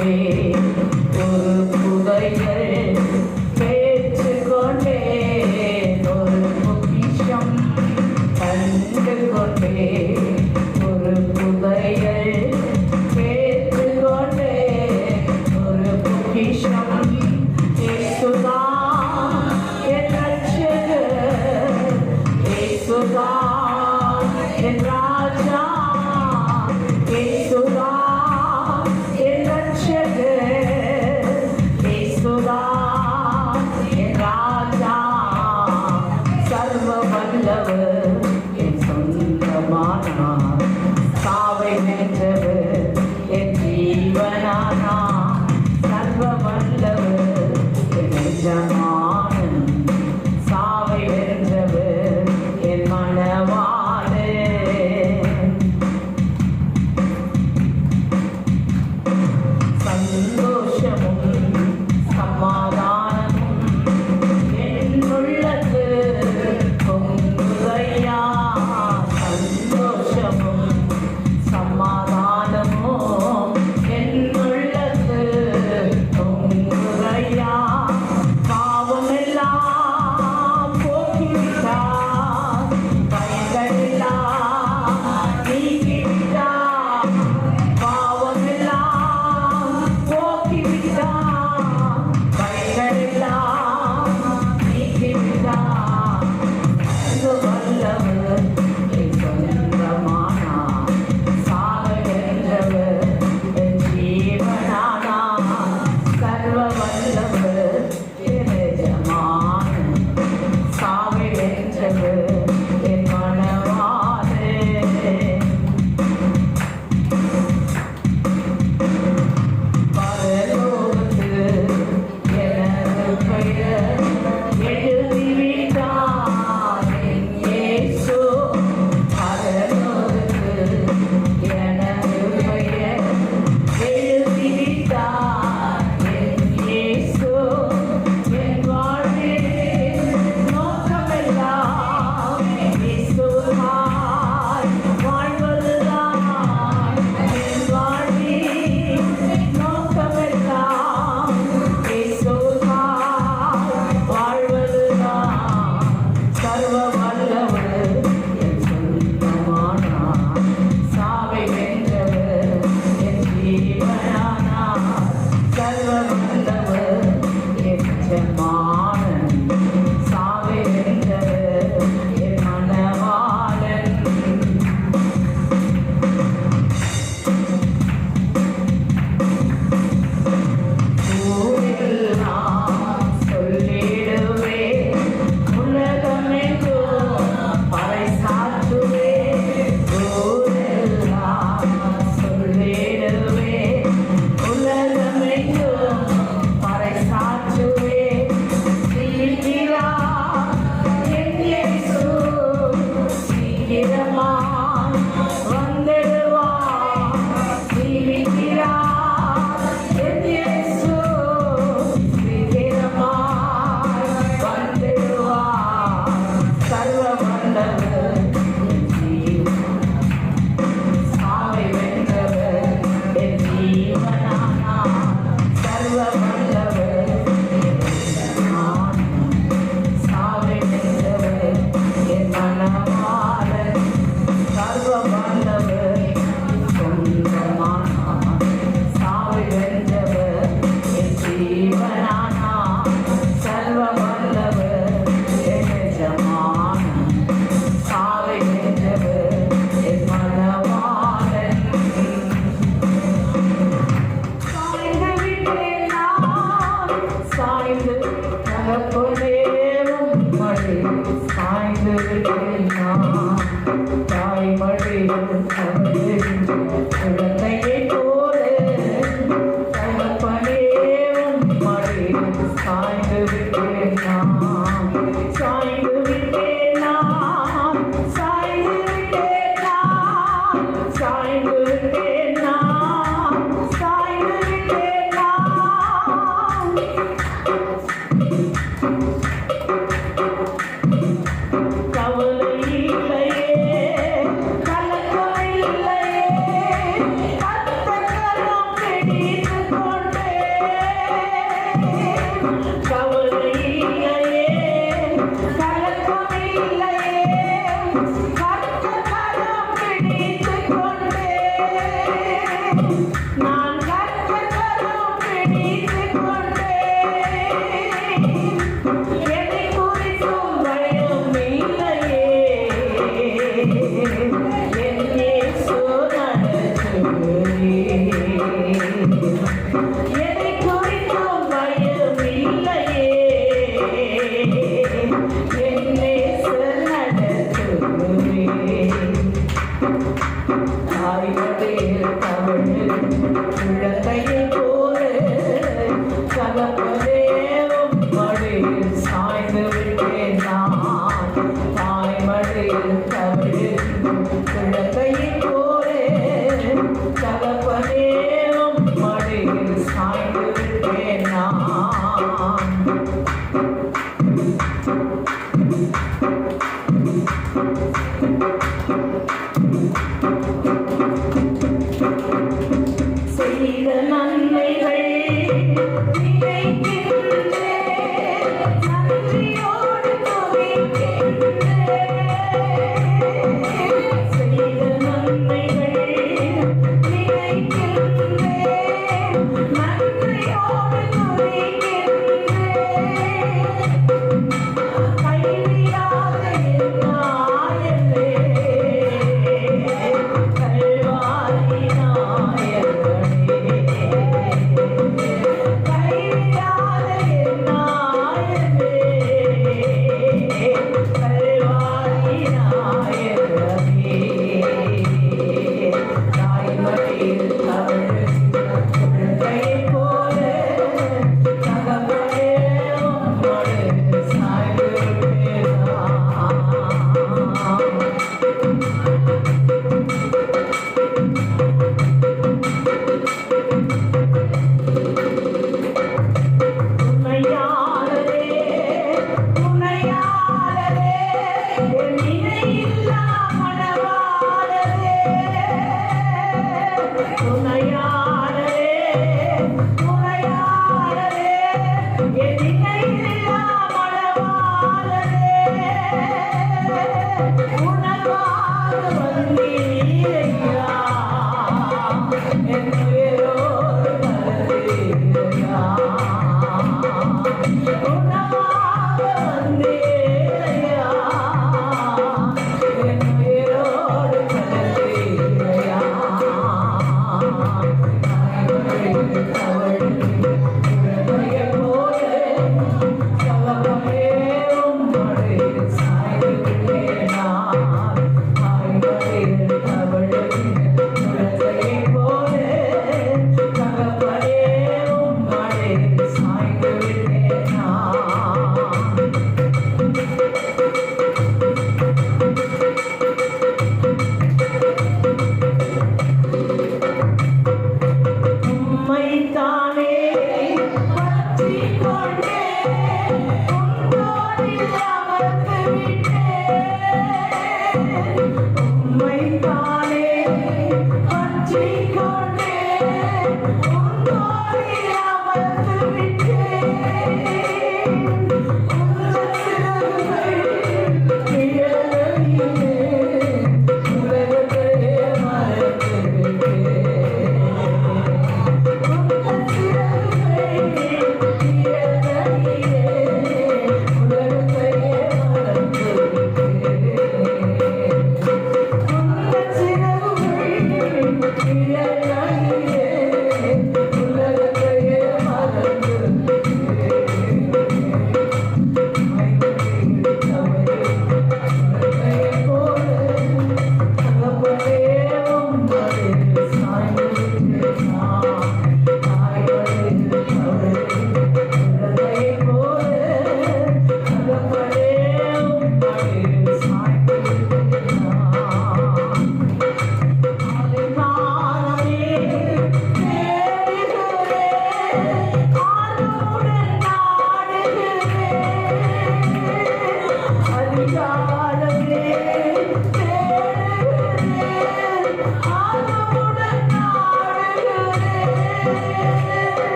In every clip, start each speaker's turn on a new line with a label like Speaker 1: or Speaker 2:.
Speaker 1: Thank you. Hallelujah.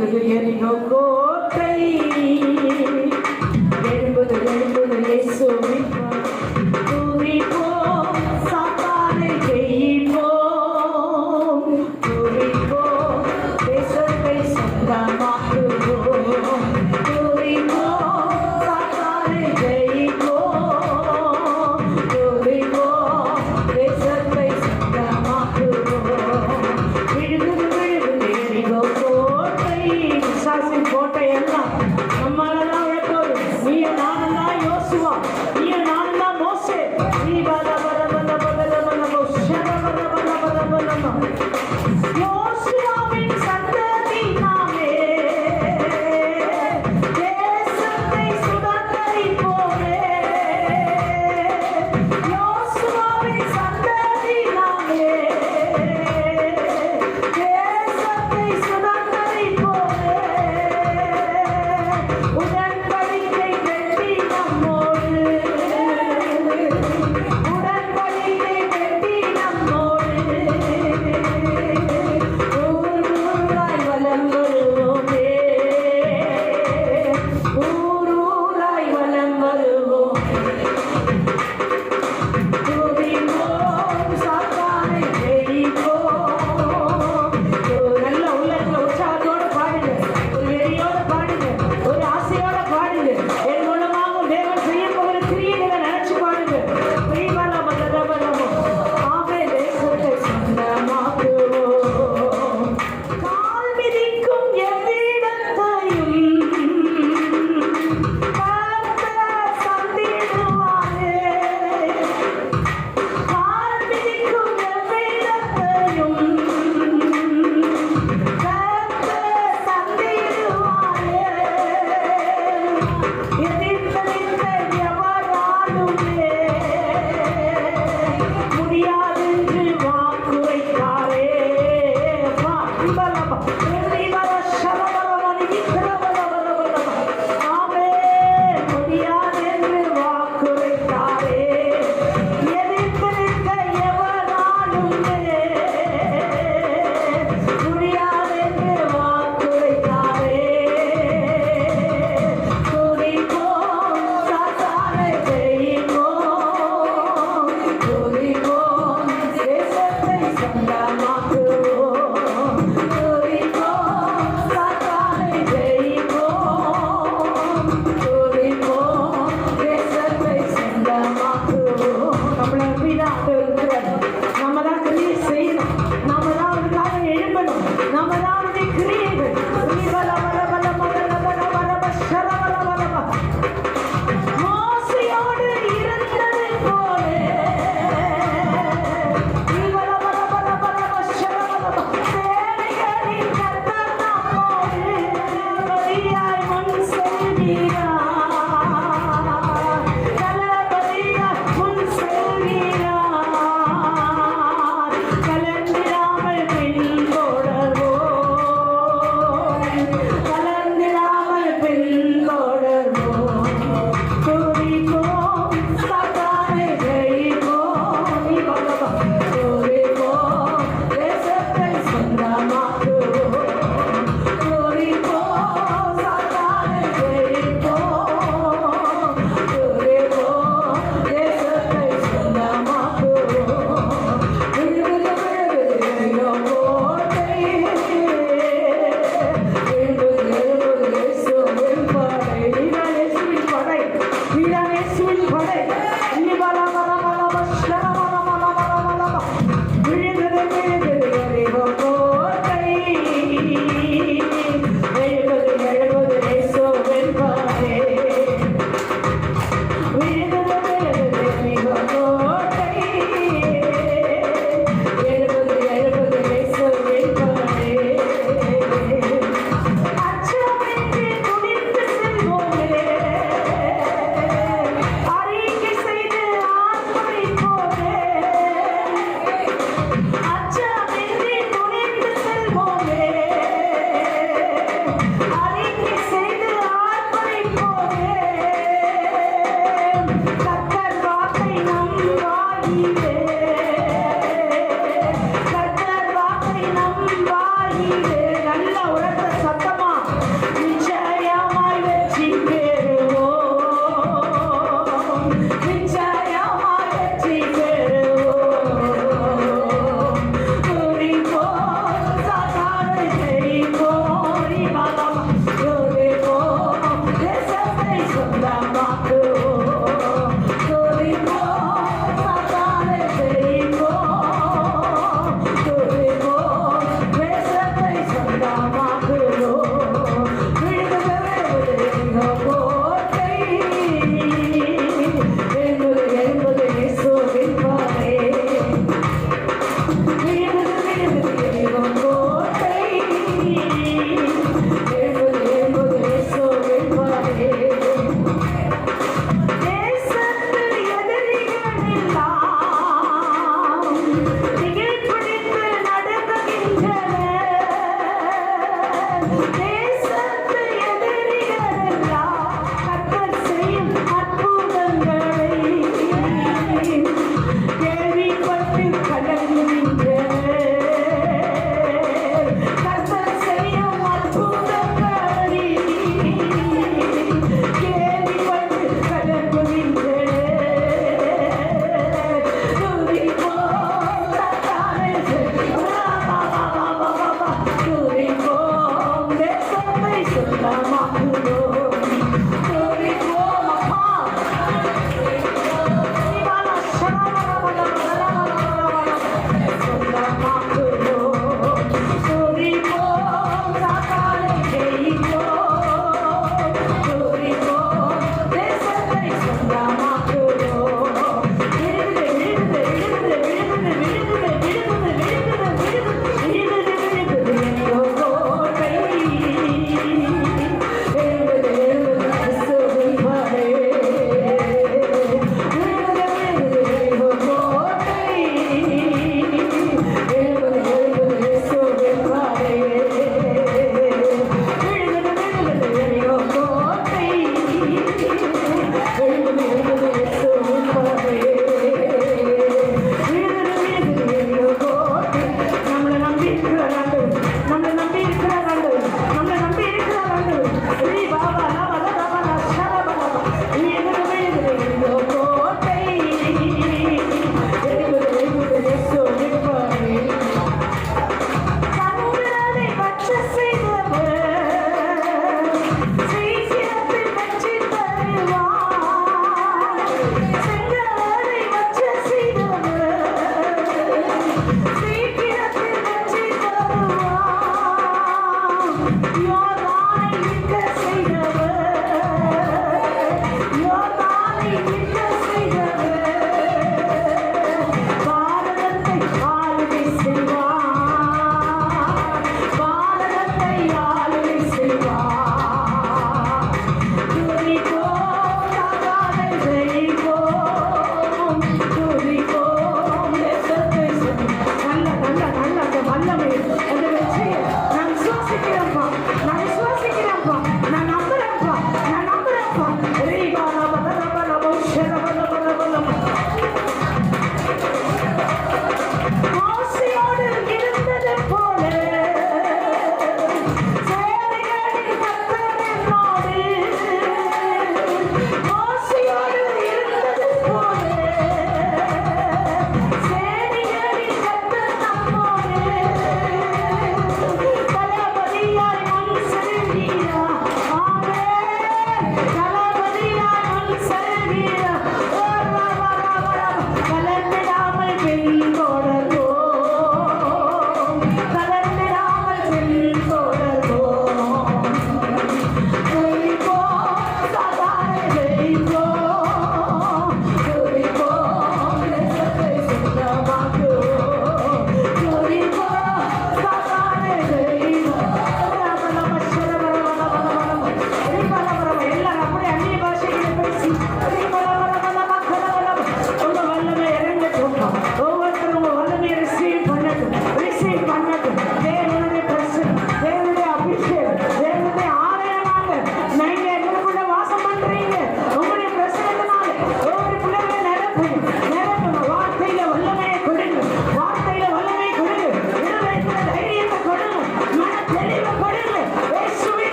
Speaker 1: விழுகுது எரிகோ கோட்டை எழும்புது எழும்புது இயேசுவின் துதிப்போம் சாத்தானை ஜெயிப்போம் துதிப்போம் தேசத்தை சொந்தமாக்குவோம் துதிப்போம் சாத்தானை ஜெயிப்போம் துதிப்போம் தேசத்தை சொந்தமாக்குவோம் விழுகுது விழுகுது எரிகோ கோட்டை விசாசின் கோட்டை எல்லாம் நம்மளால விழப்போது நீ நானும் தான் யோசுவா நீ நான்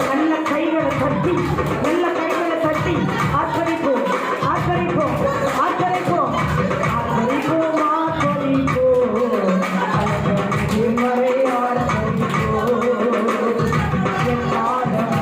Speaker 1: நல்ல கைகளை தட்டி நல்ல கைகளை தட்டி ஆர்ப்பரிப்போம் ஆர்ப்பரிப்போம் ஆர்ப்பரிப்போம் ஆர்ப்பரிப்போம் ஆர்ப்பரிப்போம் வரை ஆர்ப்பரிப்போம் என் பாதம்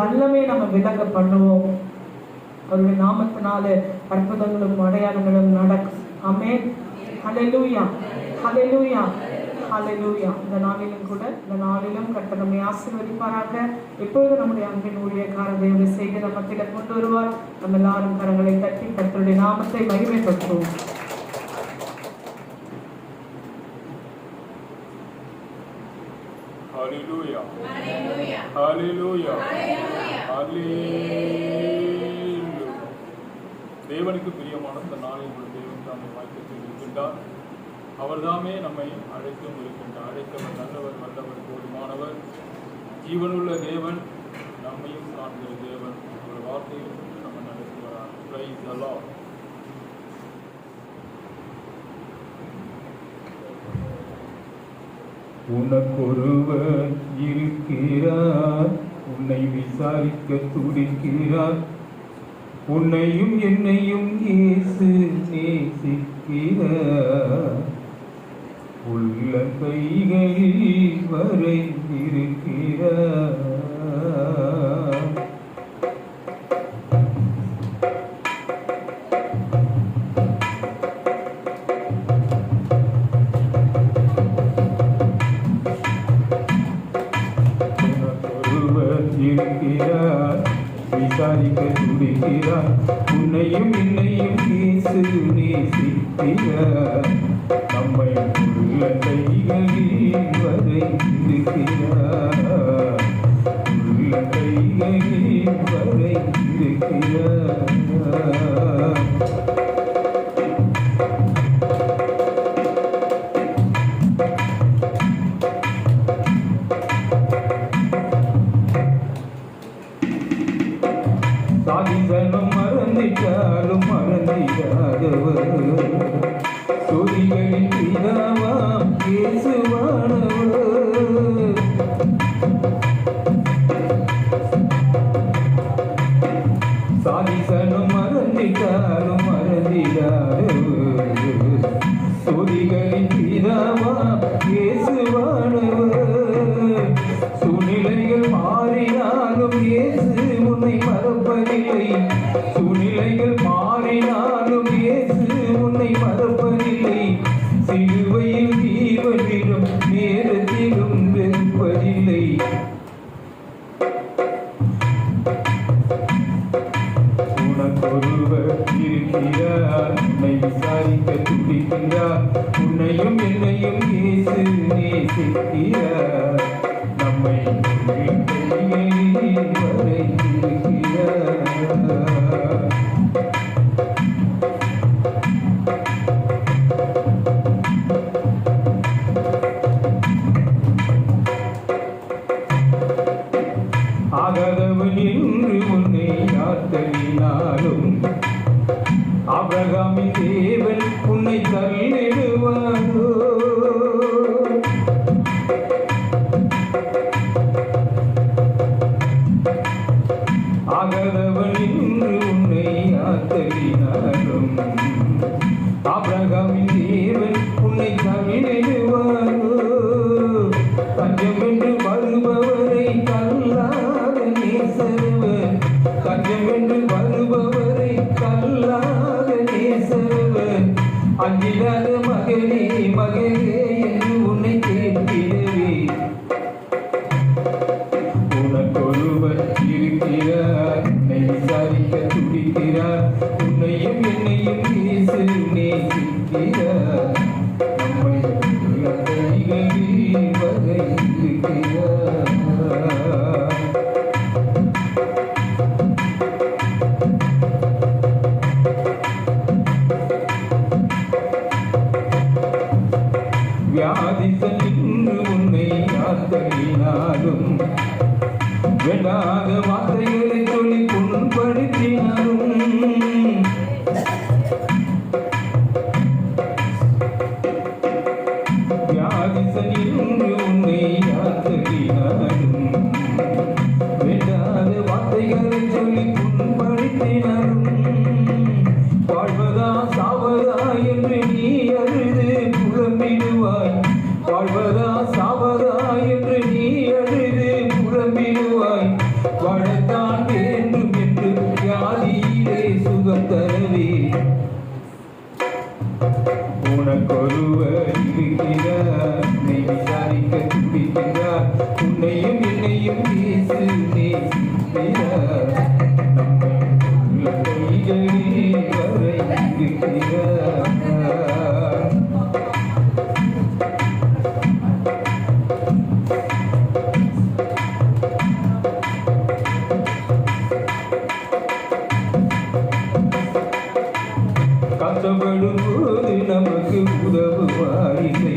Speaker 1: வல்லமே நம்ம விளங்க பண்ணுவோம். அவருடைய நாமத்தினால அற்புதங்களும் அடையாளங்களும் நடக்கும். ஆமென். ஹல்லேலூயா, ஹல்லேலூயா, ஹல்லேலூயா. இந்த நாளிலும் கர்த்தர் நம்மை ஆசீர்வதிப்பாராக. எப்பொழுது நம்முடைய அன்பின் ஊழியக்கார தேவனுடைய செய்தி நம்ம மத்தியில் கொண்டு வருவார். நம்ம எல்லாரும் கரங்களை தட்டி கர்த்தருடைய நாமத்தை மகிமைப்படுத்துவோம்.
Speaker 2: Hallelujah. Hallelujah. Hallelujah. Hallelujah. தேவனுக்கு பிரியமான இந்த நாளில் உள்ள தேவன் தாமே வாய்ப்பு இருக்கின்றார். அவர்தாமே நம்மை அழைத்தும் இருக்கின்றார். அழைத்தவர் நல்லவர், வல்லவர், போதுமானவர், ஜீவனுள்ள தேவன், நம்மையும் காண்கிற தேவன். ஒரு வார்த்தையில் நம்ம நடத்துகிறார். Praise the Lord.
Speaker 3: உனக்கொருவர் இருக்கிறார், உன்னை விசாரிக்க துடிக்கிறார். உன்னையும் என்னையும் இயேசு நேசிக்கிறார். உள்ள கைகளில் வரைந்திருக்கிறார். இருக்கிறார், விசாரிக்க துடிக்கிறார். உன்னையும் என்னையும் இயேசு நேசிக்கிறார். நம்மை உள்ள கைகளில் வரைந்திருக்கிறார். உள்ள கைகளில் வரைந்திருக்கிறார். சாதிசனம் மறந்திட்டாலும் மறந்திடாதவர், சொதிகளின் பிதாவாம் இயேசுவானவர். சாதிசனம் மறந்திட்டாலும் மறந்திடாதவர், சொதிகளின் பிதாவாம் இயேசுவானவர். சூழ்நிலைகள் மாறினாலும் இயேசு உன்னை மறப்பதில்லை. சூழ்நிலைகள் மாறினாலும் இயேசு உன்னை மறப்பதில்லை. சிலுவையில் ஜீவனிலும் நேரத்திலும் வெறுப்பதில்லை. உனக்கொருவர் இருக்கிறார், உன்னை விசாரிக்க துடிக்கிறார். உன்னையும் என்னையும் இயேசு நேசிக்கிறார். நம்மை கைகளில் வரைந்திருக்கிறார். ஆகாதவன் என்று உன்னை யார் தள்ளினாலும் ஆபிரகாமின் தேவன் உன்னை தள்ளிடுவாரோ? ஆகாதவன் என்று உன்னை யார் தள்ளினாலும் ஆபிரகாமின் தேவன் உன்னை தள்ளிடுவாரோ? தஞ்சம் என்று வருபவரை கல்லாத நேசரவர். தஞ்சம் என்று வருபவரை கல்லாத நேசரவர். அஞ்சிடாத மகனே மகனே என்று உன்னை கேட்கிறவே. உனக்கொருவர் இருக்கிறார், உன்னை விசாரிக்க துடிக்கிறார். உன்னையும் என்னையும் இயேசு நேசிக்கிறார். நம்மை கைகளில் வரைந்திருக்கிறார். வியாதிசன் என்று உன்னை யார் தள்ளினாலும், வேண்டாத வார்த்தைகளை சொல்லி புண்படுத்தினாலும், வியாதிசன் என்று உன்னை யார் தள்ளினாலும், வேண்டாத வார்த்தைகளை சொல்லி புண்படுத்தினாலும், வாழ்வதா சாவதா என்று நீ அழுது புலம்பிடுவாய். வாழ்வதா சாவதா என்று நீ அழுது புலம்பிடுவாய். வாழத்தான் உனக்கொருவர் இருக்கிறார், உன்னை விசாரிக்க துடிக்கிறார், உன்னையும் என்னையும் பேசு நேசிக்கிறார், நம்மை உள்ள கைகளில் வரைந்திருக்கிறார். கஷ்டப்படும் போது நமக்கு உதவுவாரில்லை,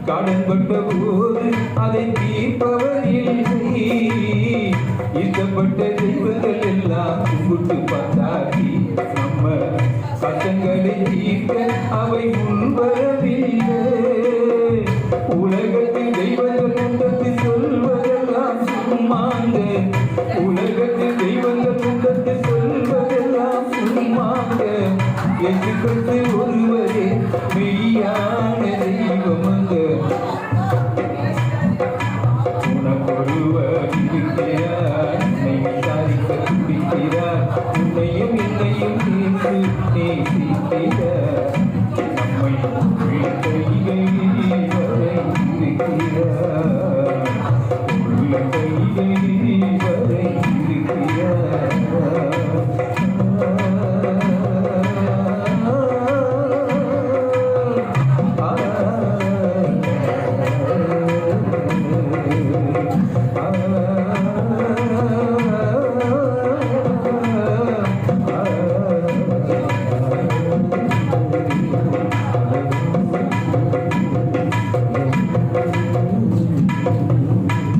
Speaker 3: கடன்பட்ட போது அதை தீர்ப்பவர் இல்லை, இஷ்டப்பட்ட தெய்வங்கள் எல்லாம் கும்பிட்டு பார்த்தாக்கி நம்ம கஷ்டங்களை தீர்க்க அவை முன்வரவில்லை. உலகத்தில் தெய்வங்கள் உண்டத்து சொல்வதெல்லாம் சும்மாங்க, உலகத்தில் தெய்வங்கள் உண்டத்து சொல்வதெல்லாம் சும்மாங்க, என்று கொண்டு ஒருவரே மெய்யான தெய்வமங்க. உனக்கொருவர் இருக்கிறார், உன்னை விசாரிக்க துடிக்கிறார், உன்னையும் என்னையும் பேசு நேசிக்கிறார், நம்மை உள்ள கைகளில் வரைந்திருக்கிறார், உள்ள கைகளில் வரைந்திருக்கிறார்.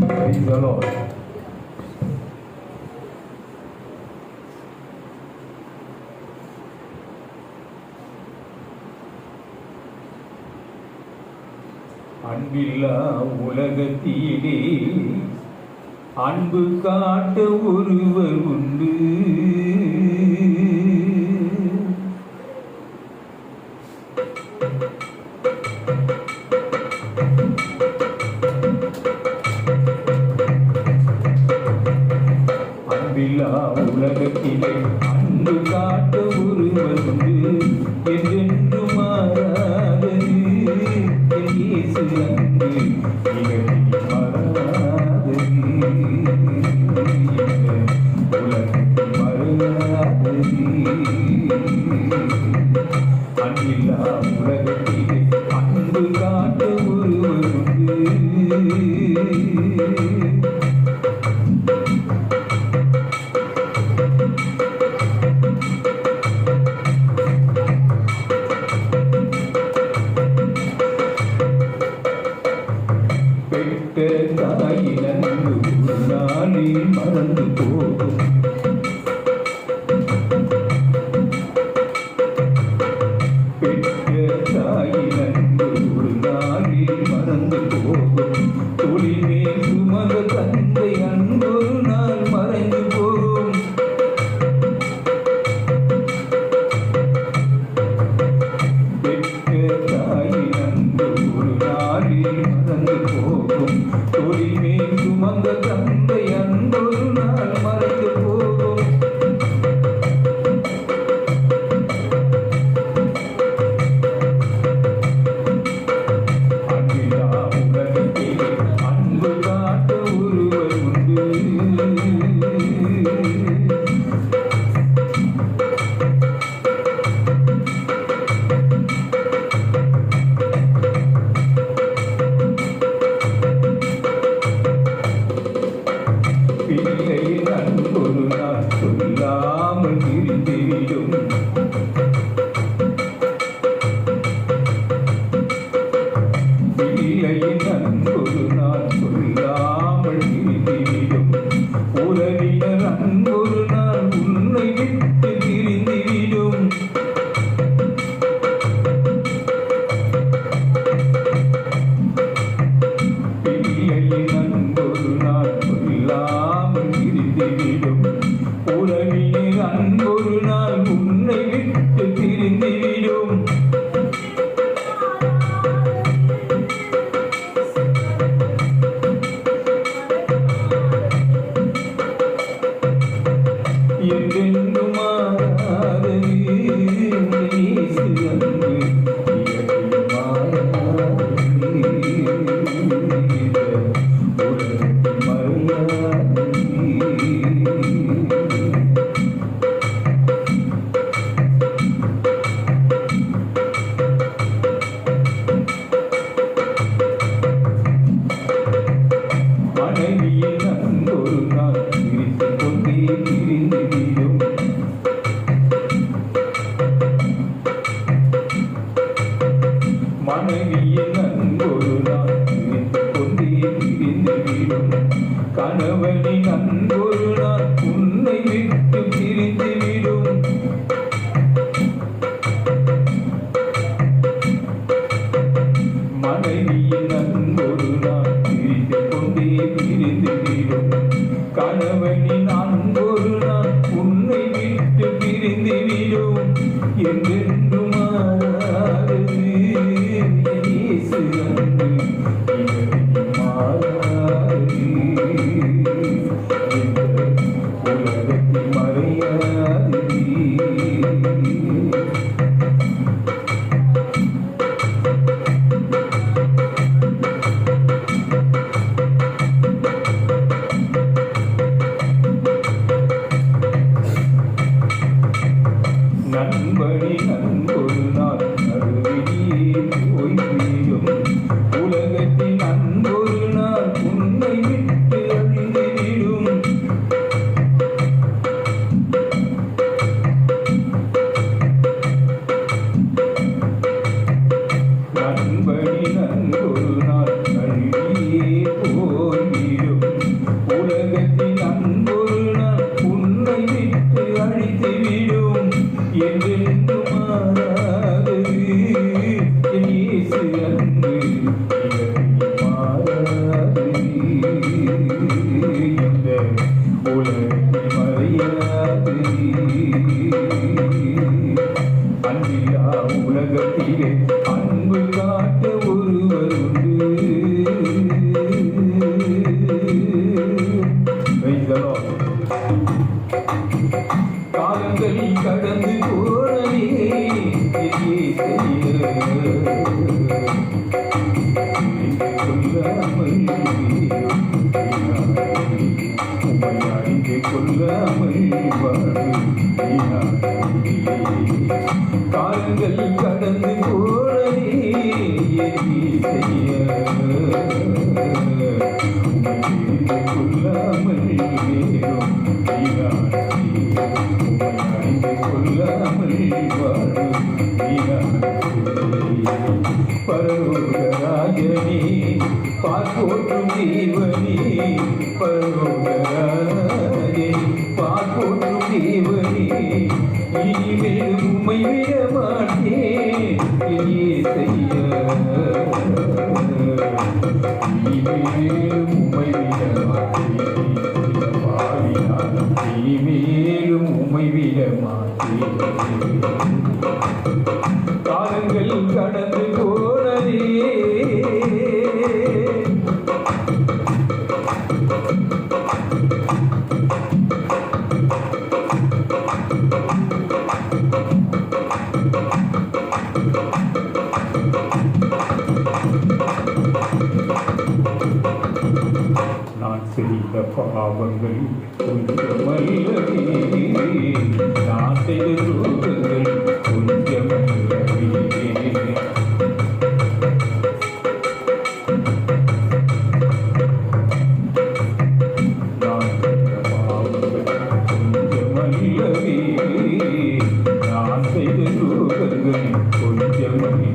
Speaker 3: Praise the Lord. அன்பில்லா உலகத்திலே அன்பு காட்ட ஒருவர் உண்டு, அன்பில்லா உலகத்திலே அன்பு காட்ட ஒருவர் உண்டு, என்றென்று மாறாதது என் இயேசு அன்பு, இகத்தில் மாறாதது, உலகத்தில் மாறாதது. அன்பில்லா உலகத்திலே அன்பு காட்ட ஒருவர் உண்டு. பெற்ற தாயின் அன்பு ஒரு நாளில் மறந்து போகும், பெற்ற தாயின் அன்பு ஒரு நாளில் மறந்து போகும், தொழிலே சுமந்த தந்தை அன்பு ஒரு நாள் மறைந்து போகும், பெற்ற தாயின் அன்பு ஒரு நாளில் மறந்து போகும், தொழிலே சுமந்த தந்தை அன்பு ஒரு நாள் மறைந்து மனைவியின் அன்பொரு நாள் பிரிந்து கொண்டே பிரிந்துவிடும். கணவனின் அன்பொரு நாள் உன்னை விட்டு பிரிந்துவிடும். மனைவியின் அன்பொரு நாள் பிரிந்து கொண்டே பிரிந்துவிடும். கணவனின் அன்பொரு நாள் உன்னை விட்டு பிரிந்துவிடும். என்றென்று மாறாதது இயேசு அன்பு, இவருக்கு மாறாதது. இந்த உலகத்தில் மறையாதது. நண்பனின் அன்பொரு நாள் நடுவிலே போய்விடும். உலகத்தின் அன்பொரு நாள் உன்னை விட்டு அழிந்துவிடும். நண்பனின் அன்பொரு நாள் நடுவிலே போய்விடும். உலகத்தின் அன்பொரு நாள் உன்னை விட்டு அழித்துவிடும். என்றென்று மாறாதது இயேசு அன்பு, இவருக்கு மாறாதது. இந்த உலகத்தில் மறையாதது. அன்பில்லா உலகத்திலே அன்பு காட்ட ஒருவர் உண்டு. காலங்கள் கடந்து போனதே கொல்லாமல் கொல்லாமல் காலங்கள் கடந்து போனதே கொல்லாமல் பரலோகராஜனே பார்ப்போற்றும் தேவனே, பரலோகராஜனே பார்ப்போற்றும் தேவனே, இனிமேல் உம்மை விட மாட்டேன் இயேசையா. இனிமேலும் உம்மை விட மாட்டேன் பாவினான், இனிமேலும் உம்மை விட மாட்டேன். காலங்கள் கடந்து போனதே நான் செய்த பாவங்கள் கொஞ்சமல்லவே, நான் செய்த துரோகங்கள் கொஞ்சமல்லவே. நான் செய்த பாவங்கள் கொஞ்சமல்லவே, நான் செய்த துரோகங்கள் கொஞ்சமல்லவே.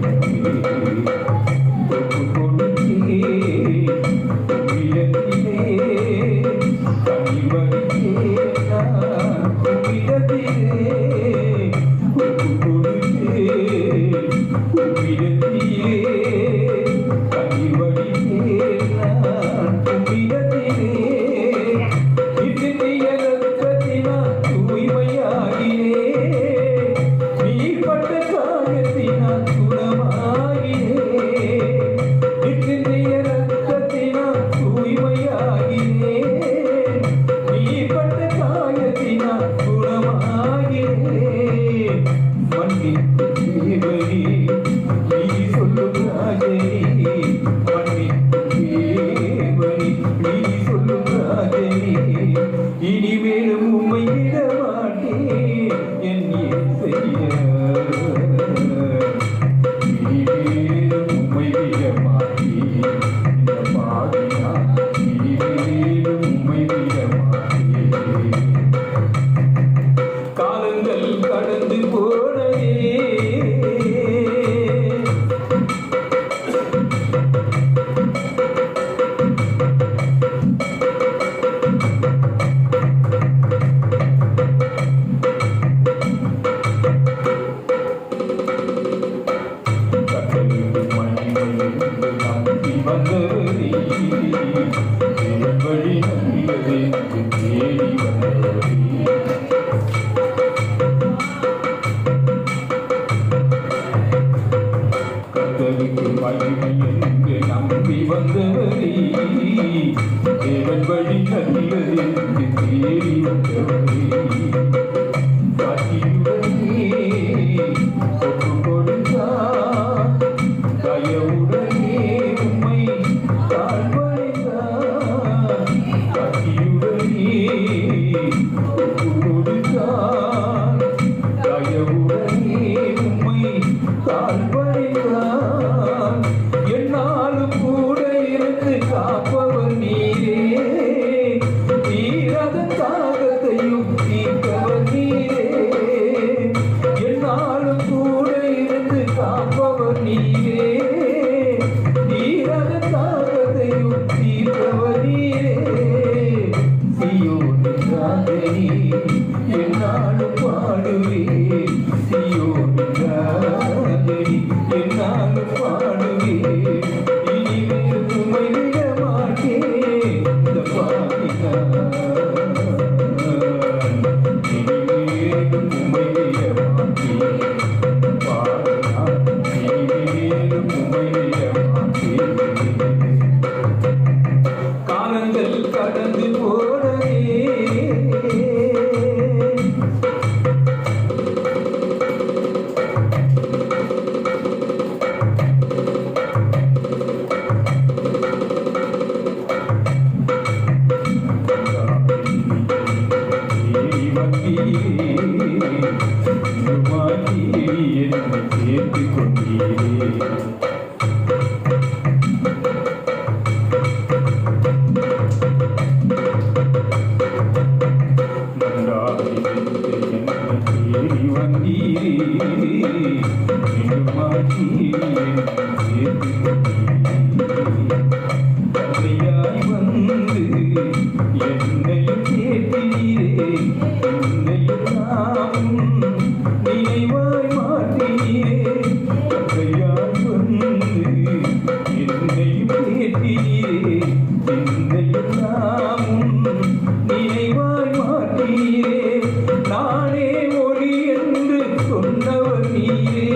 Speaker 3: இனிமேலும் உம்மை விட மாட்டேன் என் இயேசையா. இனிமேலும் உம்மை விட மாட்டேன் இந்த பாவியா, இனிமேலும் உம்மை விட மாட்டேன். காலங்கள் கடந்து போனதே கர்த்தருக்கு மகிமை என்று நம்பி வந்தவரே, தேவன் வழி நல்லது என்று தேடி வந்தவரே. கர்த்தருக்கு மகிமை என்று நம்பி வந்தவரே, தேவன் வழி நல்லது என்று தேடி வந்தவரே. காட்சியுடனே ஒப்பு கொடுத்தார், தயவுடனே உம்மை தாழ்வடைந்தார். காட்சியுடனே ஒப்பு கொடுத்தார், தயவுடனே உம்மை தாழ்வடைந்தார். என்னாலும் கூட இருந்து காப்பவர் நீரே, தீரத தாகத்தையும் தீர்ப்பவர் நீரே. என்னாலும் கூட இருந்து காப்பவர் நீரே, தீரத தாகத்தையும் தீர்ப்பவர் நீரே. சீயோனின் ராஜனே என்னாலும் பாடுவேன், சீயோனின் ராஜனே என்னாலும் பாடுவேன். இனிமேல் உம்மை விட மாட்டேன் இந்த பாவிதான். இனிமேலும் உம்மை விட மாட்டேன் பாவிதான். இனிமேலும் உம்மை விட மாட்டேன். காலங்கள் கடந்து போனதே, தேடி வந்தீரே, தேடி என்னை சேர்த்து கொண்டீரே. தேடி வந்தீரே, தந்தையாய் வந்து என்னையும் கேட்டீரே, என்னையும் நாமும் நினைவாய் மாற்றீரே. தந்தையாய் வந்து என்னையும் கேட்டீரே, என்னையும் நாமும் நினைவாய் மாற்றீரே. நானே ஒளி என்று சொன்னவர் நீரே,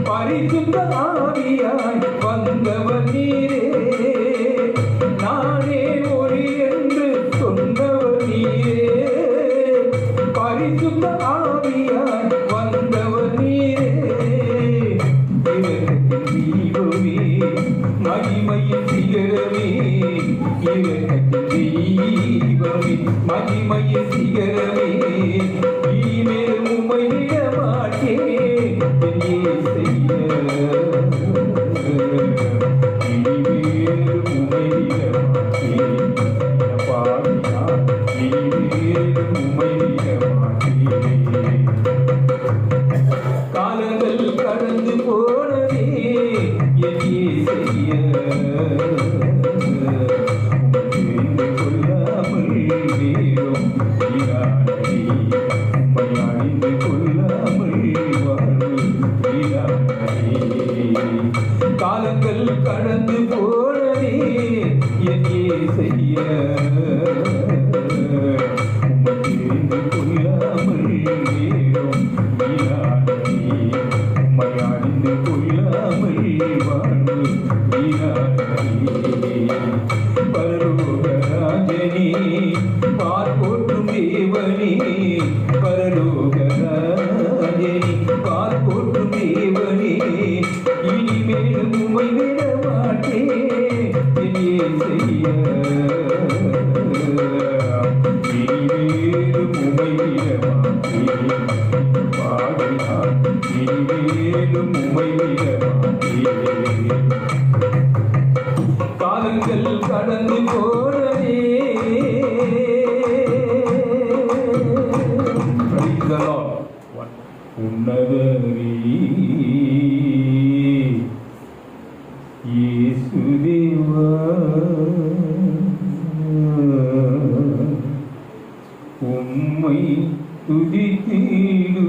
Speaker 3: பரிசுத்த ஆவியாய் வந்தவர் நீரே. நானே ஒளி என்று சொன்னவர் நீரே, பரிசுத்த ஆவியாய் வந்தவர் நீரே. இரக்கத்தின் தீபமே, மகிமையின் சிகரமே, இரக்கத்தின் தீபமே, மகிமையின் சிகரமே. இனிமேல் உம்மை விட மாட்டேன் என் இயேசையா. இனிமேல் உம்மை விட மாட்டேன் பாவிதான். இனிமேல் உம்மை விட மாட்டேன். காலங்கள் கடந்து போனதே என் இயேசையா, உம்மை கொள்ளாமல் வேறும் இரானடி, உம்மை அணிந்து கொள்ளாமல் வாழ்வு இரானடி. காலங்கள் கடந்து போனதே என் இயேசையா, உம்மை தெரிந்து கொள்ளாமல் வேறும் இரானடி, உம்மை அணிந்து கொள்ளாமல் வாழ்வு இரானடி. பரலோக ராஜனே, பார்ப்போற்றும் தேவனே, பரலோக ராஜனே, பார்ப்போற்றும் தேவனே. இனிமேலும் உம்மை விட மாட்டேன் என் இயேசையா. இனிமேலும் உம்மை விட மாட்டேன் பாவிதான். இனிமேலும் உம்மை விட மாட்டேன். காலங்கள் கடந்து போனதே. உன்னதரே இயேசுதேவா, உம்மை துதித்திடுவேன்.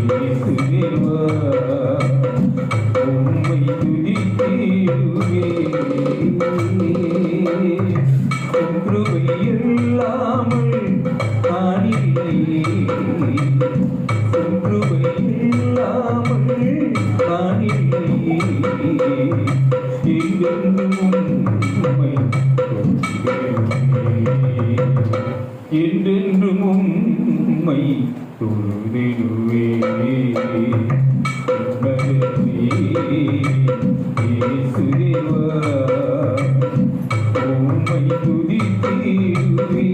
Speaker 3: இயேசுதேவா உம்மை துதித்திடுவே உம் கிருபை இல்லாமல் நான் இல்லையே உம் கிருபை இல்லாமல் நான் இல்லையே என்றென்றும் உம்மை தொழுதிடுவே இயேசுதேவா உம்மை துதித்திடுவே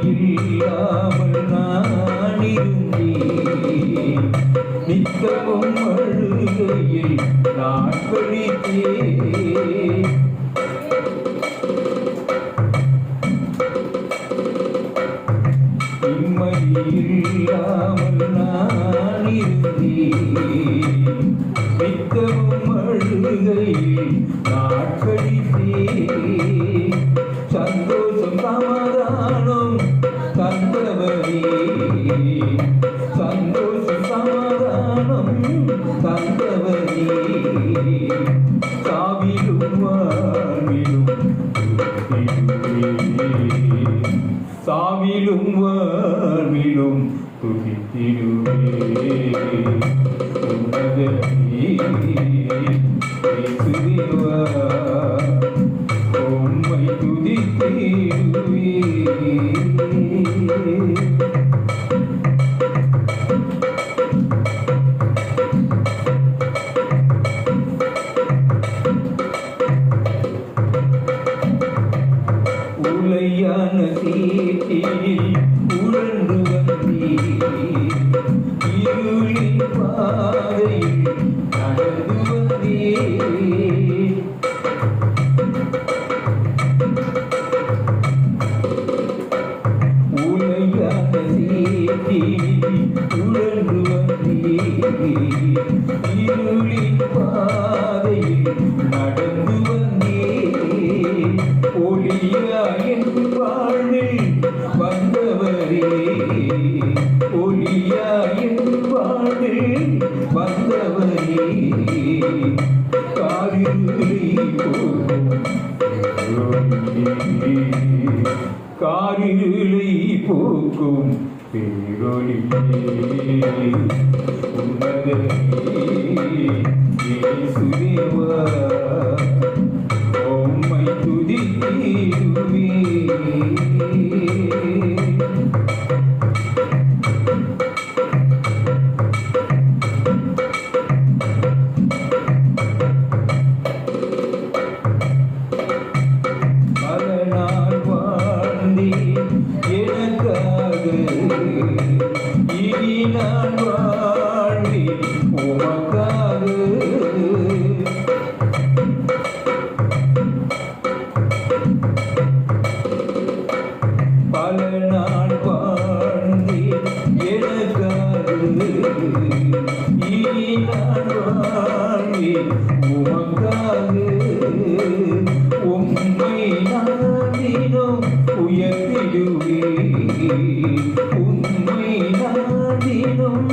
Speaker 3: இல்லாமல் நான் இருந்தேன் நித்தமும் அழுகையில் நான் படித்தேன் இல்லாமல் நான் இருந்தேன் நித்தமும் அழுகையில் நான் படித்தேன் சந்தோஷம் சமாதானம் தந்தவரே சந்தோஷம் சமாதானம் தந்தவரே சாவிலும் வாழ்விலும் சாவிலும் வாழ்விலும் துதித்திடுவே இயேசுதேவா உம்மை துதித்திடுவே உலையான சீட்டில் உழன்று வந்தீர் இருளின் பாதையில் நடந்து வந்தீர் உலையான சீட்டில் உழன்று வந்தீர் இருளின் பாதையில் நடந்து வந்தீர் ஒளியா என் வாழ்வில் வந்தவரே ஒளியா என் வாழ்வில் வந்தவரே காரிருளை போக்கும் பேரொளியே இயேசுதேவா உம்மை துதித்திடுவே பல நாள் வாழ்ந்தேன் எனக்காக இனி நான் வாழ்வேன் உமக்காக பல நாள் வாழ்ந்தேன் எனக்காக இனி நான் வாழ்வேன் உமக்காக உம்மை நாடினோம் உயர்த்திடுவே உம்மை நாடினோம்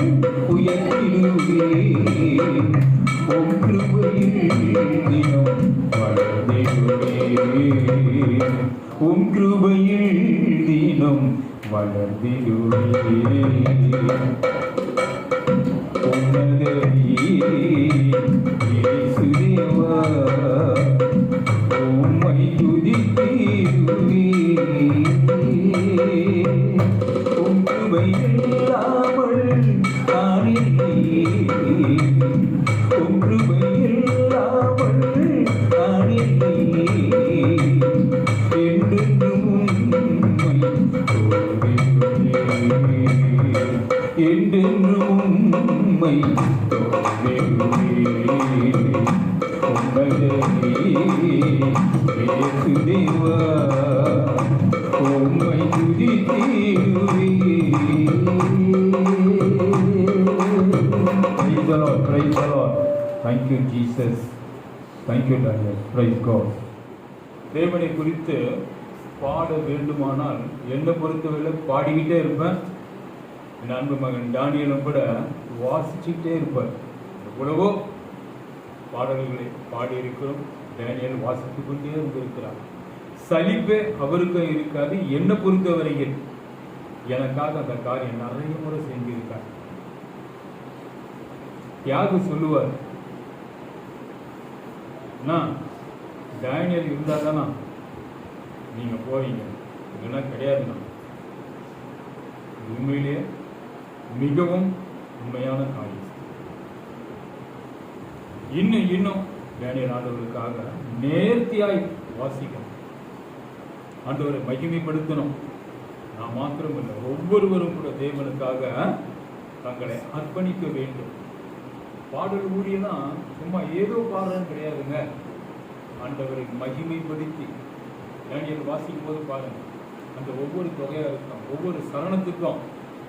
Speaker 3: உயர்த்திடுவே உம் கிருபையில் தினம் வளர்ந்திடுவே உம் கிருபையில் தினம் வளர்ந்திடுவே இயேசுதேவா உம்மை துதித்திடுவே உம் கிருபை இல்லாமல் நான் இல்லையே உம் கிருபை இல்லாமல் நான் இல்லையே என்றென்றும் உம்மை தொழுதிடுவே என்றென்றும் உம்மை தொழுதிடுவே இயேசுதேவா உம்மை துதித்திடுவே
Speaker 2: the Lord, praise the Lord. Thank you Jesus. Thank you Daniel. Praise God. தேவனை குறித்து பாட வேண்டுமானால் என்னை பொறுத்தவரை பாடிக்கிட்டே இருப்பேன். என் அன்பு மகன் டானியலும் கூட வாசிச்சுக்கிட்டே இருப்பார். எவ்வளவோ பாடல்களை பாடியிருக்கிறோம். டேனியல் வாசித்துக் கொண்டே இருந்திருக்கிறார். சலிப்பே அவருக்கும் இருக்காது. என்னை பொறுத்தவரையில் எனக்காக அந்த காரியம் நிறைய முறை செஞ்சிருக்கார். தியாகு சொல்லுவார், டேனியல் இருந்தா தானா நீங்க போவீங்க, இல்லைன்னா கிடையாதுண்ணா. உண்மையிலேயே மிகவும் உண்மையான காரியம். இன்னும் டேனியல் ஆண்டவருக்காக நேர்த்தியாய் வாசிக்கணும், ஆண்டவரை மகிமைப்படுத்தணும். நான் மாத்திரமில்லை, ஒவ்வொருவரும் கூட தேவனுக்காக தங்களை அர்ப்பணிக்க வேண்டும். பாடல் ஊழியனா சும்மா ஏதோ பாடுறன்னு கிடையாதுங்க. ஆண்டவரை மகிமைப்படுத்தி டேனியல் வாசிக்கும் போது பாருங்க, அந்த ஒவ்வொரு தொகையா இருக்கும், ஒவ்வொரு சரணத்துக்கும்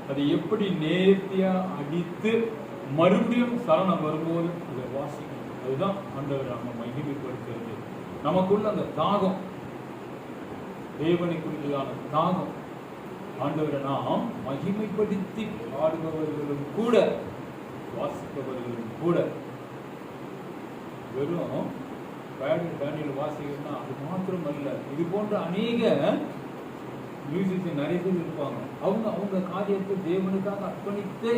Speaker 2: அதை எப்படி நேர்த்தியா அடித்து மறுபடியும் சரணம் வரும்போது இதை வாசிக்கணும். அதுதான் ஆண்டவர் நம்ம மகிமைப்படுத்துறது. நமக்குள்ள அந்த தாகம், தேவனை குறித்ததான தாகம், ஆண்டவரை நாம் மகிமைப்படுத்தி பாடுபவர்களும் கூட வாசிப்பவர்களும் கூட. வெறும் டேனியல் வாசிக்கணும்னா அது மாத்திரம் அல்ல, இது போன்ற அநேக மியூசிஷியன் நிறைய பேர் இருப்பாங்க. அவங்க காரியத்தை தேவனுக்காக அர்ப்பணித்தே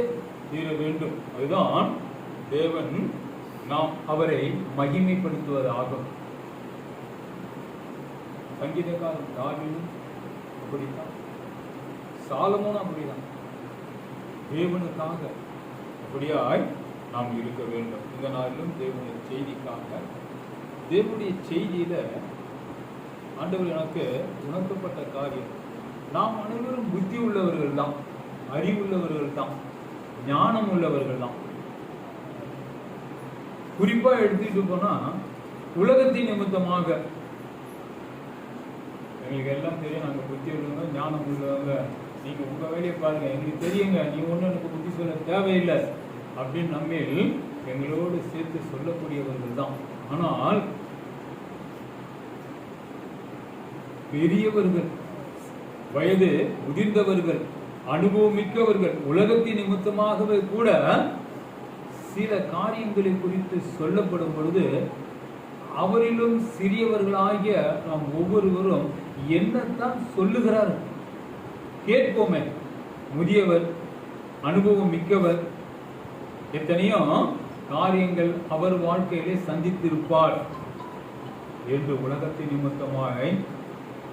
Speaker 2: தீர வேண்டும். அதுதான் தேவன் நாம் அவரை மகிமைப்படுத்துவதாகும். சங்கீதக்காரன் தாவீதும் அப்படித்தான், சாலமோனும் அப்படிதான். தேவனுக்காக அப்படியாய் நாம் இருக்க வேண்டும். இந்த நாளிலும் தேவனுடைய செய்திக்காக, தேவனுடைய செய்தியில ஆண்டவர் எனக்கு உணர்த்தப்பட்ட காரியம், நாம் அனைவரும் புத்தி உள்ளவர்கள் தான், அறிவுள்ளவர்கள் தான், ஞானம் உள்ளவர்கள் தான். குறிப்பா எடுத்துட்டு போனா உலகத்தின் நிமித்தமாக எங்களுக்கு எல்லாம் தெரியும், நாங்க புத்தி உள்ளவங்க, ஞானம் உள்ளவங்க, நீங்க உங்க வேலையை பாருங்க, எங்களுக்கு தெரியுங்க, நீ ஒண்ணு எனக்கு புத்தி சொல்ல தேவையில்லை அப்படின்னு நம்மில் எங்களோடு சேர்த்து சொல்லக்கூடியவர்கள் தான். ஆனால் பெரியவர்கள், வயது முதிர்ந்தவர்கள், அனுபவம் மிக்கவர்கள், உலகத்தின் நிமித்தமாகவே கூட சில காரியங்களை குறித்து சொல்லப்படும் பொழுது அவரிலும் சிறியவர்களாகிய நாம் ஒவ்வொருவரும் என்னத்தான் சொல்லுகிறார் கேட்போமே. முதியவர், அனுபவம் மிக்கவர், எத்தனையோ காரியங்கள் அவர் வாழ்க்கையிலே சந்தித்திருப்பார் என்று உலகத்தின் நிமித்தமாய்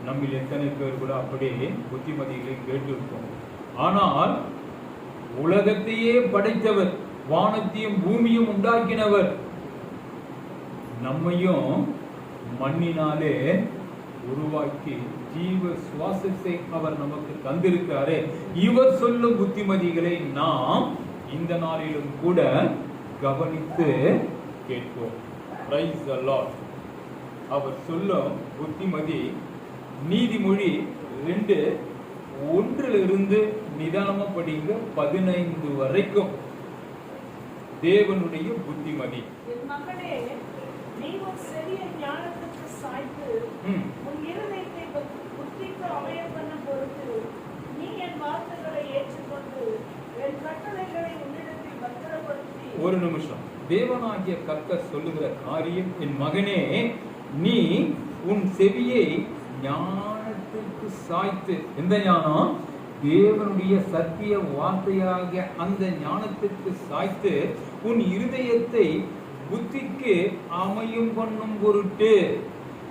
Speaker 2: நம்மில் எத்தனை பேர் கூட அப்படியே புத்திமதிகளை கேட்டிருப்போம். ஆனால் உலகத்தையே படைத்தவர், வானத்தையும் பூமியும் உண்டாக்கினவர், நம்மையும் மண்ணினாலே உருவாக்கி ஜீவ சுவாசத்தை அவர் நமக்கு தந்திருக்காரே. இவர் சொல்லும் புத்திமதிகளை நாம் இந்த நாளிலும் கூட கவனித்து கேட்போம். Praise the Lord. அவர் சொல்லும் புத்திமதி நீதிமொழி 2:1 நிதானமா படிங்க 15 வரைக்கும். தேவனுடைய புத்திமதி.
Speaker 4: என் மகனே, நீ உன் செவிய ஞானத்துக்கு சாய்த்து உன் இருதயத்தை புத்திக்கு அமைய பண்ண பொறுத்து நீ என் வார்த்தைகளை ஏற்றுக்கொண்டு என் கட்டளைகளை உன்னிடத்தில் பத்திரப்படுத்தி.
Speaker 2: ஒரு நிமிஷம். தேவனாகிய கர்த்தர் சொல்லுகிற காரியம், என் மகனே நீ உன் செவியை ஞானத்துக்கு சாய்த்து. எந்த ஞானம்? தேவனுடைய சத்திய வார்த்தையாக அந்த ஞானத்துக்கு சாய்த்து உன் இருதயத்தை புத்திக்கு அமையும் பண்ணும் பொருட்டு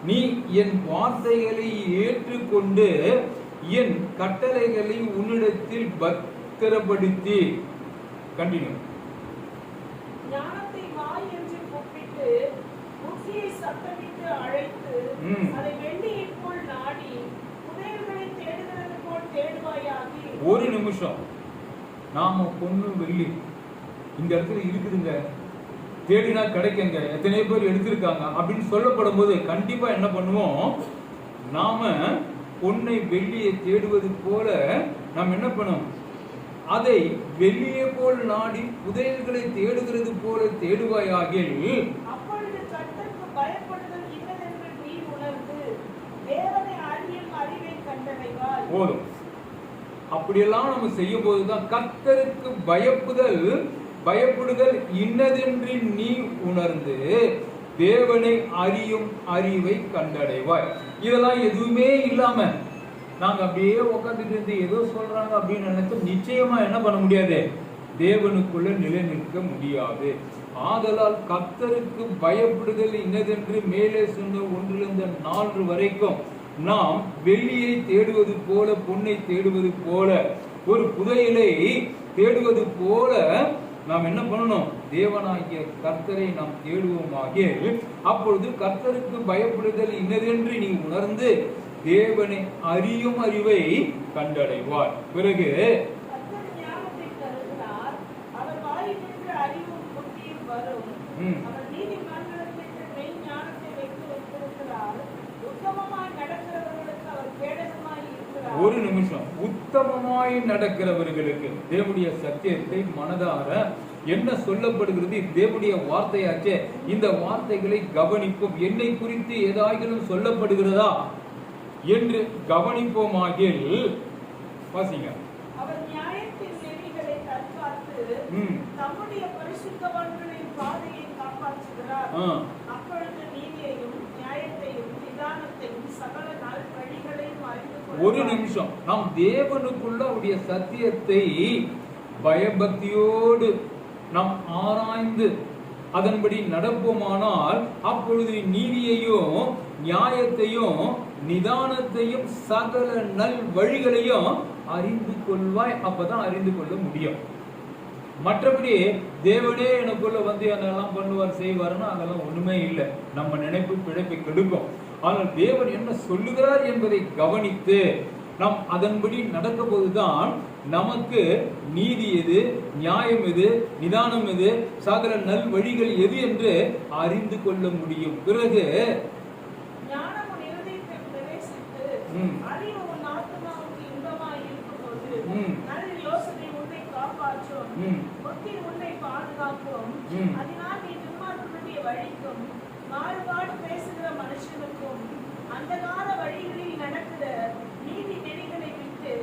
Speaker 2: நீ என் வார்த்தைகளை ஏற்றுக்கொண்டு என் கட்டளைகளை உன்னிடத்தில் பத்திரப்படுத்தி. கண்டினியூ.
Speaker 4: ஞானத்தை வாய் என்று கூப்பிட்டு புத்தியை சத்தமிட்டு அழைத்து அதை வெள்ளியைப் போல் நாடி புதையல்களை தேடுகிறது போல் தேடுவாயாகி.
Speaker 2: ஒரு நிமிஷம். நாம பொண்ணு வெள்ளி இந்த இடத்துல இருக்குதுங்க, தேடினா கிடைக்குங்க, எத்தனை பேர் எடுத்திருக்காங்க அப்படின்னு சொல்லப்படும் போது கண்டிப்பா என்ன பண்ணுவோம்? நாம பொன்னை வெள்ளியை தேடுவது போல நாம் என்ன பண்ணும்? அதை வெள்ளியை போல் நாடி புதையல்களை தேடுகிறது போல தேடுவாயாகில்
Speaker 4: அப்பொழுது கர்த்தருக்கு பயப்படுதல் இன்னதென்று நீ உணர்ந்து தேவனை அறியும் அறிவை கண்டடைவாய்.
Speaker 2: போதும். அப்படியெல்லாம் நம்ம செய்யும் போதுதான் கர்த்தருக்கு பயப்படுதல் இன்னதென்று நீ உணர்ந்து தேவனை அறியும் அறிவை கண்டடைவாய். இதெல்லாம் எதுவுமே இல்லாம நாங்க அப்படியே உட்காந்துட்டு இருந்து ஏதோ சொல்றாங்க அப்படின்னு நினைச்சு நிச்சயமா என்ன பண்ண முடியாது, தேவனுக்குள்ள நிலை நிற்க முடியாது. ஆதலால் கர்த்தருக்கு பயப்படுதல் இன்னதென்று மேலே சொன்ன 1-4 வரைக்கும் நாம் வெள்ளியை தேடுவது போல, பொன்னை தேடுவது போல, ஒரு புதையலை தேடுவது போல நாம் என்ன பண்ணணும், தேவனாகிய கர்த்தரை நாம் தேடுவோமாகிய அப்பொழுது கர்த்தருக்கு பயப்படுதல் இன்னதென்று நீ உணர்ந்து தேவனை அறியும் அறிவை கண்டடைவார். பிறகு
Speaker 4: கர்த்தர் ஞானத்தை தருகிறார், அவர் வாயிலிருந்து அறிவும் புத்தியும் வரும். அவர் நீதிமன்றத்திற்கு மெய் ஞானத்தை வைத்து வைத்திருக்கிறார். உத்தமமாய் நடக்கிறவர்களுக்கு அவர் கேடகமாய் இருக்கிறார்.
Speaker 2: ஒரு நிமிஷம், உத்தமமாய் நடக்கிறவர்களுக்கு தேவனுடைய சத்தியத்தை மனதார என்ன சொல்லப்படுகிறது, தேவனுடைய வார்த்தையாச்சே. இந்த வார்த்தைகளை கவனிப்போம். என்னை குறித்து ஏதாயிலும் சொல்லப்படுகிறதா என்று கவனிப்போமாகில் வாசிங்க.
Speaker 4: அவர் நியாயத்தின் நெறிகளை தற்காத்து தம்முடைய பரிசுத்தவான்களின் பாதையை காப்பாற்றுகிறார். அப்பொழுது நீதியையும் நியாயத்தையும் நிதானத்தையும் சகல நல் வழிகளையும் அறிந்து கொள்வார்.
Speaker 2: ஒரு நிமிஷம், நாம் தேவனுக்குள்ள அவருடைய சத்தியத்தை பயபக்தியோடு நாம் ஆராய்ந்து அதன்படி நடப்போமானால் அப்பொழுது நீதியையும் நியாயத்தையும் நிதானத்தையும் சகல நல் வழிகளையும் அறிந்து கொள்வாய். அப்பதான் அறிந்து கொள்ள முடியும். மற்றபடி தேவனே எனக்குள்ள வந்து என்னெல்லாம் பண்ணுவார் செய்வார்னா அதெல்லாம் ஒண்ணுமே இல்லை. நம்ம நினைப்பு பிழைப்பை கெடுக்கும். ஆனால் தேவன் என்ன சொல்லுகிறார் என்பதை கவனித்து நாம் அதன்படி நடக்க போதுதான் நமக்கு நீதி எது, நியாயம் எது, நிதானம் எது, சகல நல் வழிகள் எது என்று அறிந்து கொள்ள முடியும். பிறகு
Speaker 4: மாறுபாடு பேசுகிற மனுஷனுக்கும் அந்தகார வழிகளில் நடக்கிற நீதி நெறிகளை விட்டு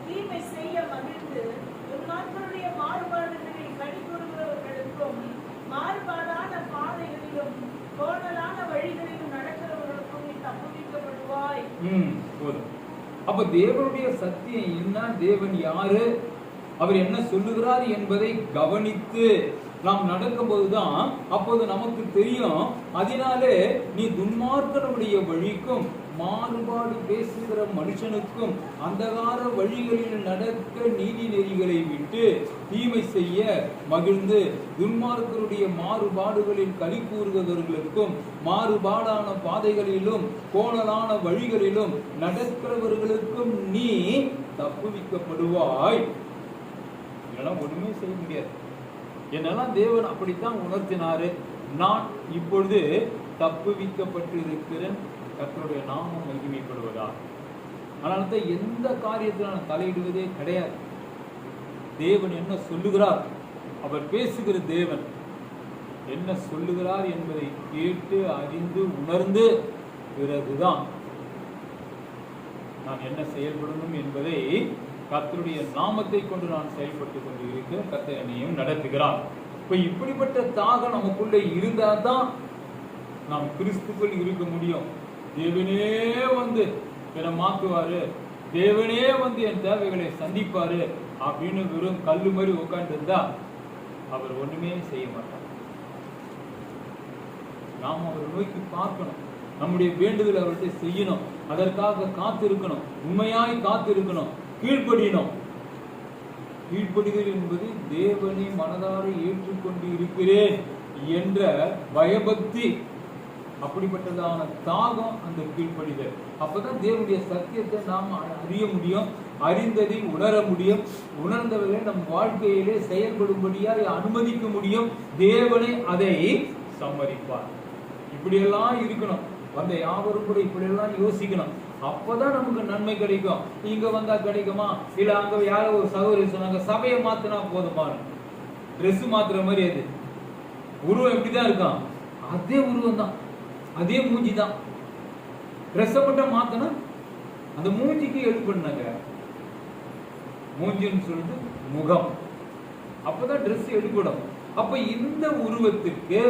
Speaker 4: தீமை செய்ய மகிழ்ந்து துன்மார்க்கருடைய மாறுபாடுகளில் கனி கூறுகிறவர்களுக்கும் மாறுபாடான பாதைகளிலும் கோணலான வழிகளிலும் நடக்கிறவர்களுக்கும் நீ தப்புவிக்கப்படுவாய்.
Speaker 2: போதும். அப்ப தேவனுடைய சத்தியம் என்ன, தேவன் யாரு, அவர் என்ன சொல்லுகிறார் என்பதை கவனித்து நாம் நடக்கும் போதுதான் அப்போது நமக்கு தெரியும். அதனாலே நீ துன்மார்க்கனுடைய வழிக்கும் மாறுபாடு பேசுகிற மனுஷனுக்கும் அந்தகார வழிகளில் நடக்க நீதி நெறிகளை விட்டு தீமை செய்ய மகிழ்ந்து துன்மார்க்கருடைய மாறுபாடுகளில் களி கூறுகிறவர்களுக்கும் மாறுபாடான பாதைகளிலும் கோணலான வழிகளிலும் நடக்கிறவர்களுக்கும் நீ தப்புவிக்கப்படுவாய். இதெல்லாம் ஒண்ணுமே செய்ய முடியாது. என்னெல்லாம் தேவன் அப்படித்தான் உணர்த்தினாரு. நான் இப்பொழுது தப்புவிக்கப்பட்டு இருக்கிறேன், கர்த்தருடைய நாமம் மகிமைப்படுவதா. அதனால்தான் எந்த காரியத்தில் நான் தலையிடுவதே கிடையாது. தேவன் என்ன சொல்லுகிறார், அவர் பேசுகிற தேவன் என்ன சொல்லுகிறார் என்பதை கேட்டு அறிந்து உணர்ந்து பிறகுதான் நான் என்ன செயல்படணும் என்பதை கர்த்தருடைய நாமத்தை கொண்டு நான் செயல்பட்டுக் கொண்டு இருக்க கர்த்தர் என்னையும் நடத்துகிறார். இப்ப இப்படிப்பட்ட தாகம் நமக்குள்ள இருந்தாதான் நாம் கிறிஸ்துக்குள் இருக்க முடியும். தேவனே வந்து என்னை மாற்றுவாரு, தேவனே வந்து என் தேவைகளை சந்திப்பாரு அப்படின்னு வெறும் கல்லு மாதிரி உட்காந்து இருந்தா அவர் ஒண்ணுமே செய்ய மாட்டார். நாம் அவரை நோக்கி பார்க்கணும், நம்முடைய வேண்டுதல் அவர்கிட்ட செய்யணும், அதற்காக காத்திருக்கணும், உண்மையாய் காத்திருக்கணும், கீழ்ப்படியணும். கீழ்ப்படிதல் என்பது தேவனை மனதார ஏற்றுக்கொண்டு இருக்கிறேன் என்ற பயபக்தி, அப்படிப்பட்டதான தாகம் அந்த கீழ்ப்படிதல். அப்பதான் தேவனுடைய சத்தியத்தை நாம் அறிய முடியும், அறிந்ததை உணர முடியும், உணர்ந்தவர்களை நம் வாழ்க்கையிலே செயல்படும்படியாக அனுமதிக்க முடியும். தேவனை அதை சம்மதிப்பார். இப்படியெல்லாம் இருக்கணும். வந்த யாவரும் கூட இப்படியெல்லாம் யோசிக்கணும்.
Speaker 5: அப்பதான் நமக்கு நன்மை கிடைக்கும். இங்க வந்தா கிடைக்குமா? இல்ல அங்க யாரோ ஒரு சகோதரி சொன்னாங்க, சபையை மாத்தினா போதுமா? ட்ரெஸ் மாத்துற மாதிரி அது உருவம் எப்படிதான் இருக்கான், அதே உருவம் தான், அதே மூஞ்சி தான். ட்ரெஸ்ஸை மட்டும் மாத்தினா அந்த மூஞ்சிக்கு ஹெல்ப் பண்ணாங்க. மூஞ்சின்னு சொல்லிட்டு முகம், அப்பதான் ட்ரெஸ் எடுப்படும். அப்ப இந்த உருவத்திற்கு,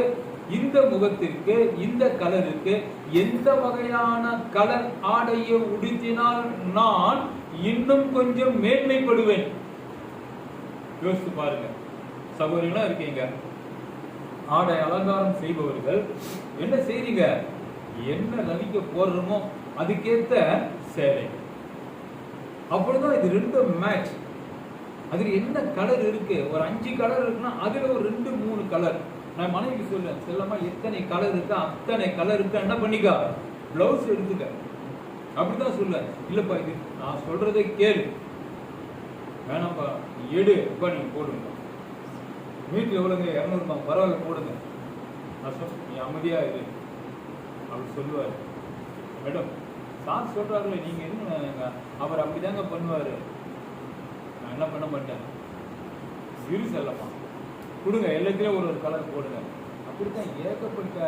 Speaker 5: இந்த முகத்திற்கு, இந்த கலருக்கு எந்த வகையான கலர் ஆடையை உடுத்தினால் நான் இன்னும் கொஞ்சம் மேன்மைப்படுவேன்? யோசித்து பாருங்க. சகோதரிகளா இருக்கீங்க, ஆடை அலங்காரம் செய்பவர்கள் என்ன செய்றீங்க? என்ன ரவிக்க போடுறோமோ அதுக்கேத்த சேலை. அப்படிதான் இது ரெண்டும் மேட்ச். அதுல என்ன கலர் இருக்கு, ஒரு 5 கலர் இருக்குன்னா அதுல ஒரு 2-3 கலர். நான் மனைவி சொல்றேன், செல்லமா எத்தனை கலர் இருக்கா அத்தனை கலர் இருக்கா, என்ன பண்ணிக்கா, பிளவுஸ் எடுத்துக்க. அப்படிதான் சொல்ல. இல்லப்பா இது நான் சொல்றதை கேளு, வேணாம்பா எடு, அப்பா நீங்க போடுங்க. வீட்டுல எவ்வளவுங்க? 200 பரவாயில்ல போடுங்க. நான் சொல், நீ அமைதியா இரு அப்படி சொல்லுவாரு. மேடம் சார் சொல்றாருல, நீங்க என்ன, அவர் அப்படிதாங்க பண்ணுவாரு. நான் என்ன பண்ண மாட்டேன், இரு செல்லமா கொடுங்க, எல்லாத்துலயும் ஒரு கலர் போடுங்க. அப்படித்தான் ஏகப்பட்ட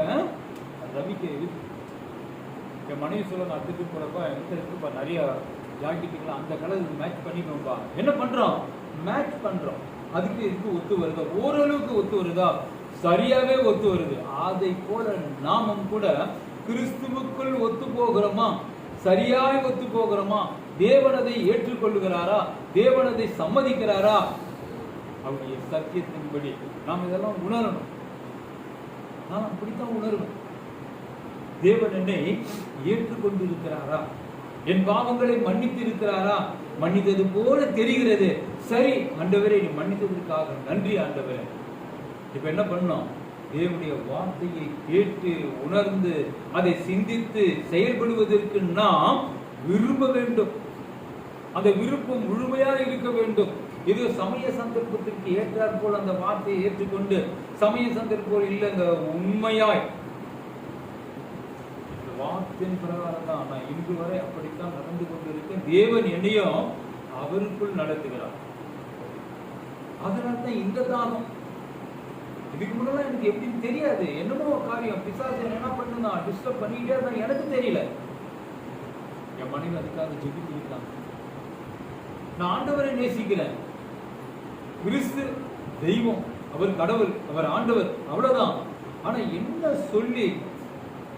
Speaker 5: ரவிக்கு இருக்கு. என் மனைவி சொல்ல, நான் திருப்பி போறப்பா எந்த இருக்குப்பா நிறைய ஜாக்கெட்டுக்கெல்லாம் அந்த கலர் மேட்ச் பண்ணிக்கணும்பா. என்ன பண்றோம்? மேட்ச் பண்றோம். அதுக்கு இதுக்கு ஒத்து வருதா? ஓரளவுக்கு ஒத்து வருதா? சரியாவே ஒத்து வருது. அதை போல நாமும் கூட கிறிஸ்துவுக்குள் ஒத்து போகிறோமா? சரியாய் ஒத்து போகிறோமா? தேவனதை ஏற்றுக்கொள்ளுகிறாரா? தேவனதை சம்மதிக்கிறாரா? அவருடைய சத்தியத்தின்படி நாம் இதெல்லாம் உணரணும். நாம் அப்படித்தான் உணரணும். தேவன் என்னை ஏற்றுக்கொண்டு இருக்கிறாரா? என் பாவங்களை மன்னித்து இருக்கிறாரா? மன்னித்தது போல தெரிகிறது. சரி ஆண்டவரே, நீ மன்னித்ததற்காக நன்றி ஆண்டவரே. இப்ப என்ன பண்ணோம்? தேவனுடைய வார்த்தையை கேட்டு உணர்ந்து அதை சிந்தித்து செயல்படுவதற்கு நாம் விரும்ப வேண்டும். அந்த விருப்பம் முழுமையாக இருக்க வேண்டும். இது சமய சந்தர்ப்பத்திற்கு ஏற்றாற் போல் அந்த வார்த்தையை ஏற்றுக்கொண்டு, சமய சந்தர்ப்பம் இல்லைங்க, உண்மையாய் வார்த்தையின் பிரகாரம் தான் நான் இன்று வரை அப்படித்தான் நடந்து கொண்டிருக்கேன். தேவன் என்னையும் அவருக்குள் நடத்துகிறார். அதனால்தான் இந்த தாகம். இதுக்கு முன்னாடி எனக்கு எப்படின்னு தெரியாது. என்னமோ காரியம் பிசாசு என்ன பண்ணுனா டிஸ்டர்ப் பண்ணிட்டே இருந்தா எனக்கு தெரியல. என் மனைவி அதுக்காக ஜெபித்து இருக்காங்க. நான் ஆண்டவரை நேசிக்கிறேன். கிறிஸ்து தெய்வம், அவர் கடவுள், அவர் ஆண்டவர், அவ்வளவுதான். ஆனா என்ன சொல்லி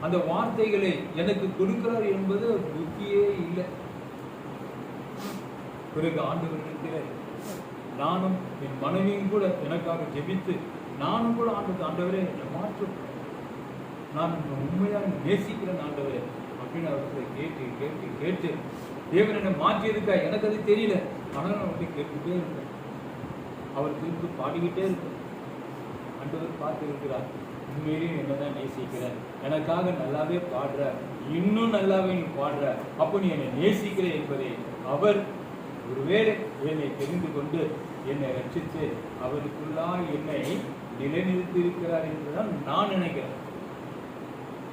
Speaker 5: அந்த வார்த்தைகளை எனக்கு கொடுக்கிறார் என்பது புத்தியே இல்லை. பிறகு ஆண்டவர் இருக்கிறார். நானும் என் மனைவியும் கூட எனக்காக ஜெபித்து, நானும் கூட ஆண்டவரே என்னை மாற்றும், நான் உண்மையாக நேசிக்கிறேன் ஆண்டவரே அப்படின்னு அவர்களை கேட்டு கேட்டு கேட்டு தேவன் என்னை மாற்றியிருக்கா எனக்கு அது தெரியல. ஆனால் அவர்கிட்ட கேட்டுக்கிட்டே இருக்கேன். அவர் திருப்பி பாடிக்கிட்டே இருக்கேன். ஆண்டவர் பார்த்து இருக்கிறார், உண்மையிலேயே என்னதான் நேசிக்கிறேன், எனக்காக நல்லாவே பாடுற, இன்னும் நல்லாவே நீ பாடுற, அப்போ நீ என்னை நேசிக்கிற என்பதை அவர் ஒருவேளை என்னை தெரிந்து கொண்டு என்னை ரட்சித்து அவருக்குள்ளாக என்னை நிலைநிறுத்தி இருக்கிறார் என்றுதான் நான் நினைக்கிறேன்.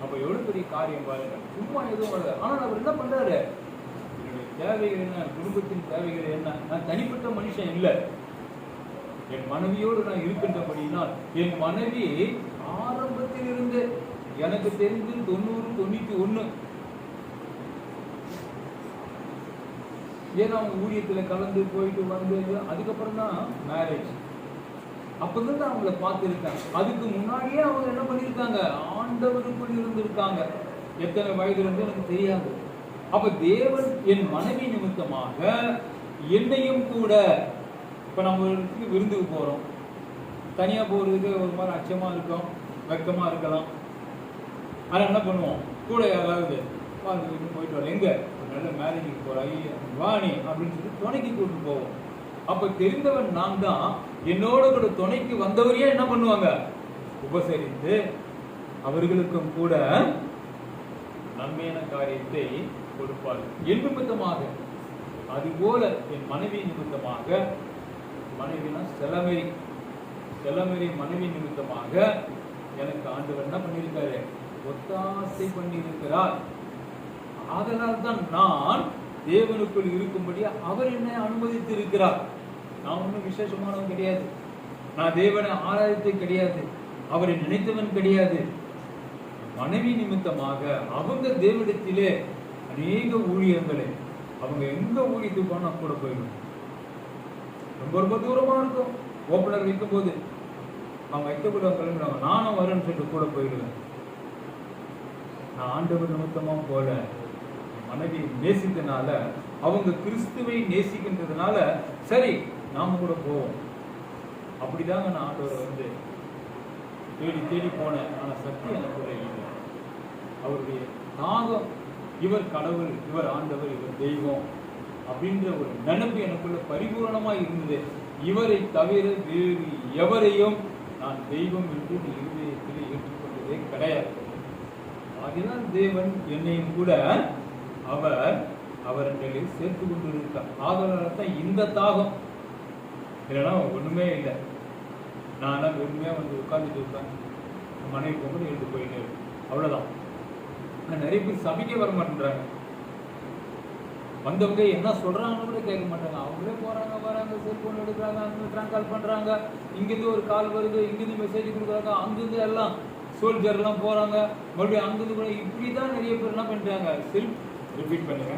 Speaker 5: அப்ப எவ்வளவு பெரிய காரியம் பாருங்க. சும்மா எதுவும் வரல. ஆனால் அவர் என்ன பண்றாரு? என்னுடைய தேவைகள் என்ன, குடும்பத்தின் தேவைகள் என்ன, நான் தனிப்பட்ட மனுஷன் இல்லை. என் மனைவியோடு நான் இருக்கின்றபடினால், என் மனைவி ஆரம்பத்தில் இருந்து எனக்கு தெரிந்து 90-91 ஏன்னா அவங்க ஊழியத்துல கலந்து போயிட்டு வந்து அதுக்கப்புறம் தான் மேரேஜ். அப்பதான் அவங்கள பார்த்துருக்காங்க. அதுக்கு முன்னாடியே அவங்க என்ன பண்ணிருக்காங்க? ஆண்டவருக்குள் இருந்திருக்காங்க. எத்தனை வயதுல இருந்து எனக்கு தெரியாது. அப்ப தேவன் என் மனைவி நிமித்தமாக என்னையும் கூட, இப்ப நம்ம விருந்துக்கு போறோம், தனியா போறதுக்கு ஒரு மாதிரி அச்சமா இருக்கும், வெக்கமா இருக்கலாம். ஆனா என்ன பண்ணுவோம்? கூட யாராவது போயிட்டு வர, எங்க நல்ல மேரேஜுக்கு போற வாணி அப்படின்னு சொல்லி துணைக்கு கூட்டு போவோம். அப்ப தெரிந்தவன் நான் தான். என்னோட கூட துணைக்கு வந்தவரையே என்ன பண்ணுவாங்க? உபசரித்து அவர்களுக்கும் கூட நன்மையான காரியத்தை கொடுப்பார்கள். என் நிமித்தமாக, அதுபோல என் மனைவி நிமித்தமாக, மனைவினா செலமேரி மனைவி நிமித்தமாக எனக்கு ஆண்டவர் என்ன பண்ணியிருக்காரு? ஒத்தாசை பண்ணியிருக்கிறார். அதனால் தான் நான் தேவனுக்குள் இருக்கும்படி அவர் என்னை அனுமதித்து இருக்கிறார். நான் ஒன்றும் விசேஷமானவன் கிடையாது, நான் தேவனை ஆராதித்து கிடையாது, அவரை நினைத்தவன் கிடையாது. மனைவி நிமித்தமாக அவங்க தேவனிடத்திலே அநேக ஊழியங்களை, அவங்க எங்க ஊழியத்துக்கு போனா கூட போயிடும். ரொம்ப ரொம்ப தூரமா இருக்கும். ஓப்பனர் வைக்கும் போது அவங்க வைக்கக்கூட கிளம்பிடுவாங்க, நானும் வரேன்னு சொல்லிட்டு கூட போயிடுவேன். நான் ஆண்டவர் நிமித்தமா போல, மனைவி நேசித்தனால, அவங்க கிறிஸ்துவை நேசிக்கின்றதுனால சரி நாம கூட போவோம். அப்படிதாங்க நான் ஆண்டவரை தேடி தேடி போனேன். ஆனா சக்தி எனக்குள்ள இல்லை. அவருடைய தாகம், இவர் கடவுள், இவர் ஆண்டவர், இவர் தெய்வம் அப்படின்ற ஒரு நினைப்பு எனக்குள்ள பரிபூரணமா இருந்தது. இவரை தவிர வேறு எவரையும் நான் தெய்வம் என்று இருதயத்தில் ஏற்றுக்கொண்டதே கிடையாது. அதனால் தேவன் என்னையும் கூட அவர் என்னில் சேர்த்து கொண்டு இருக்கார். அதனால தான் இந்த தாகம், இல்லைன்னா ஒண்ணுமே இல்லை. நான் வெறுமையா உட்கார்ந்துட்டு இருப்பேன், மனைவி போகும்போது எழுந்து போயிட்டே இருக்கு, அவ்வளவுதான். நிறைய பேர் சபைக்கே வர மாட்டேன்றாங்க. வந்தவங்க என்ன சொல்றாங்கன்னு கூட கேட்க மாட்டாங்க. அவங்களே போறாங்க வராங்க, செல்போன் எடுக்கிறாங்க, அங்கிருந்து கால் பண்றாங்க, இங்கிருந்து ஒரு கால் வருது, இங்கிருந்து மெசேஜ் கொடுக்குறாங்க, அங்கிருந்து எல்லாம் சோல்ஜர் எல்லாம் போறாங்க, மறுபடியும் அங்கிருந்து கூட. இப்படிதான் நிறைய பேர் என்ன பண்றாங்க. செல்ஃப் ரிப்பீட் பண்ணுங்க.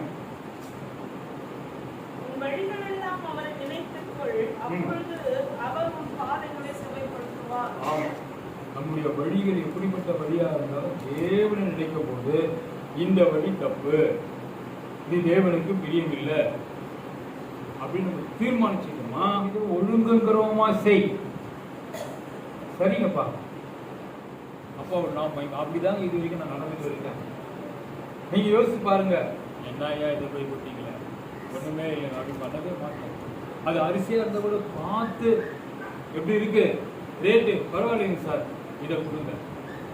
Speaker 4: வழிகளெல்லாம் அவரை நினைத்துக்கொள், அப்பொழுது அவர் உன் பாதைகளை செவைப்படுத்துவார்.
Speaker 2: நம்முடைய வழிகள் எப்படிப்பட்ட வழியா இருந்தாலும் தேவனை நினைக்கும் போது இந்த வழி தப்பு, இது தேவனுக்கு பிரியம் இல்லை அப்படின்னு நம்ம தீர்மானிச்சுக்கணுமா, இது ஒழுங்குங்கிறவமா செய். சரிங்கப்பா, அப்போ நான் அப்படிதாங்க இது வரைக்கும் நான் நடந்துட்டு இருக்கேன். நீங்க யோசிச்சு பாருங்க, என்ன ஐயா இதை போய் கொடுத்தீங்களே, ஒண்ணுமே இல்லை, அப்படி பண்ணவே மாட்டேன். அது அரிசியா இருந்தா கூட பார்த்து எப்படி இருக்கு ரேட்டு, பரவாயில்லைங்க சார், இதை கொடுங்க.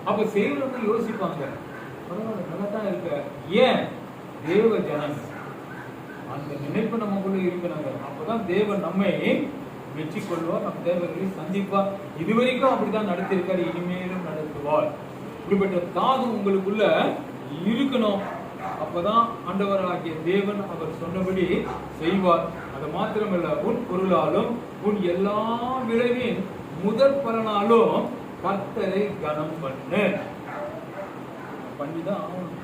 Speaker 2: அப்ப செய்வங்க யோசிப்பாங்க, பரவாயில்ல நல்லா தான் இருக்க. ஏன்? தேவ ஜனம் அந்த நினைப்பு நமக்குள்ள இருக்கிறாங்க. அப்பதான் தேவன் நம்மை வெற்றி கொள்வார், நம் தேவர்களை சந்திப்பார். இதுவரைக்கும் அப்படிதான் நடத்திருக்காரு, இனிமேலும் நடத்துவார். இப்படிப்பட்ட தாகம் உங்களுக்குள்ள இருக்கணும். அப்பதான் ஆண்டவராகிய தேவன் அவர் சொன்னபடி செய்வார். அது மாத்திரமல்ல, உன் பொருளாலும் உன் எல்லா விளைவின் முதல் பலனாலும் கர்த்தரை கனம் பண்ணிதான் ஆகணும்.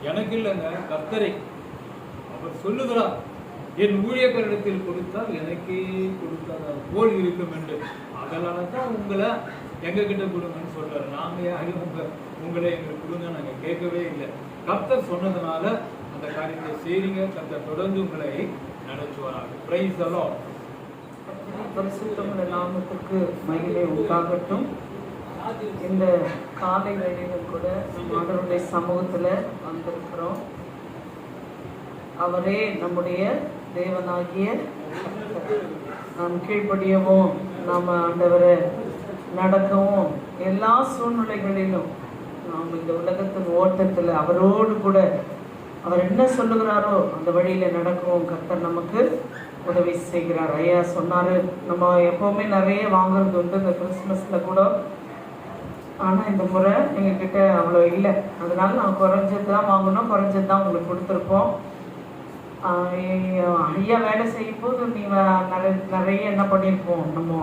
Speaker 2: எனக்கு இல்லைங்க, கர்த்தரை. அவர் சொல்லுகிறார், என் ஊழியக்காரரிடத்தில் கொடுத்தால் எனக்கே கொடுத்தால் போல் இருக்கும் என்று. அதனாலதான் உங்களை எங்க கிட்ட கொடுங்கன்னு சொல்றாரு. நாங்க யாரும் உங்களை எங்களுக்கு கொடுங்க நாங்க கேட்கவே இல்லை. கர்த்தர் சொன்னதுனால அந்த காரியத்தை செய்றீங்க. கர்த்தர் தொடர்ந்து உங்களை நடத்துவாராக. Praise the Lord.
Speaker 1: பரிசுத்தமுள்ள நாமத்துக்கு மகிமை உண்டாகட்டும். இந்த காலை வேளையிலும் கூட ஆண்டவருடைய சமூகத்துல வந்திருக்கிறோம். அவரே நம்முடைய தேவனாகிய நாம் கீழ்ப்படியவும், நாம ஆண்டவரை நடக்கவும், எல்லா சூழ்நிலைகளிலும் நாம் இந்த உலகத்தின் ஓட்டத்துல அவரோடு கூட அவர் என்ன சொல்லுகிறாரோ அந்த வழியில நடக்கவும் கர்த்தர் நமக்கு உதவி செய்கிறார். ஐயா சொன்னாரு, நம்ம எப்பவுமே நிறைய வாங்குறது உண்டு இந்த கிறிஸ்துமஸ்ல கூட. ஆனா இந்த முறை எங்ககிட்ட அவ்வளோ இல்லை, அதனால நான் குறைஞ்சது தான் வாங்கணும், குறைஞ்சது தான் உங்களுக்கு கொடுத்துருப்போம். ஐயா வேலை செய்யும் போது நீ நிறைய என்ன பண்ணியிருப்போம், நம்ம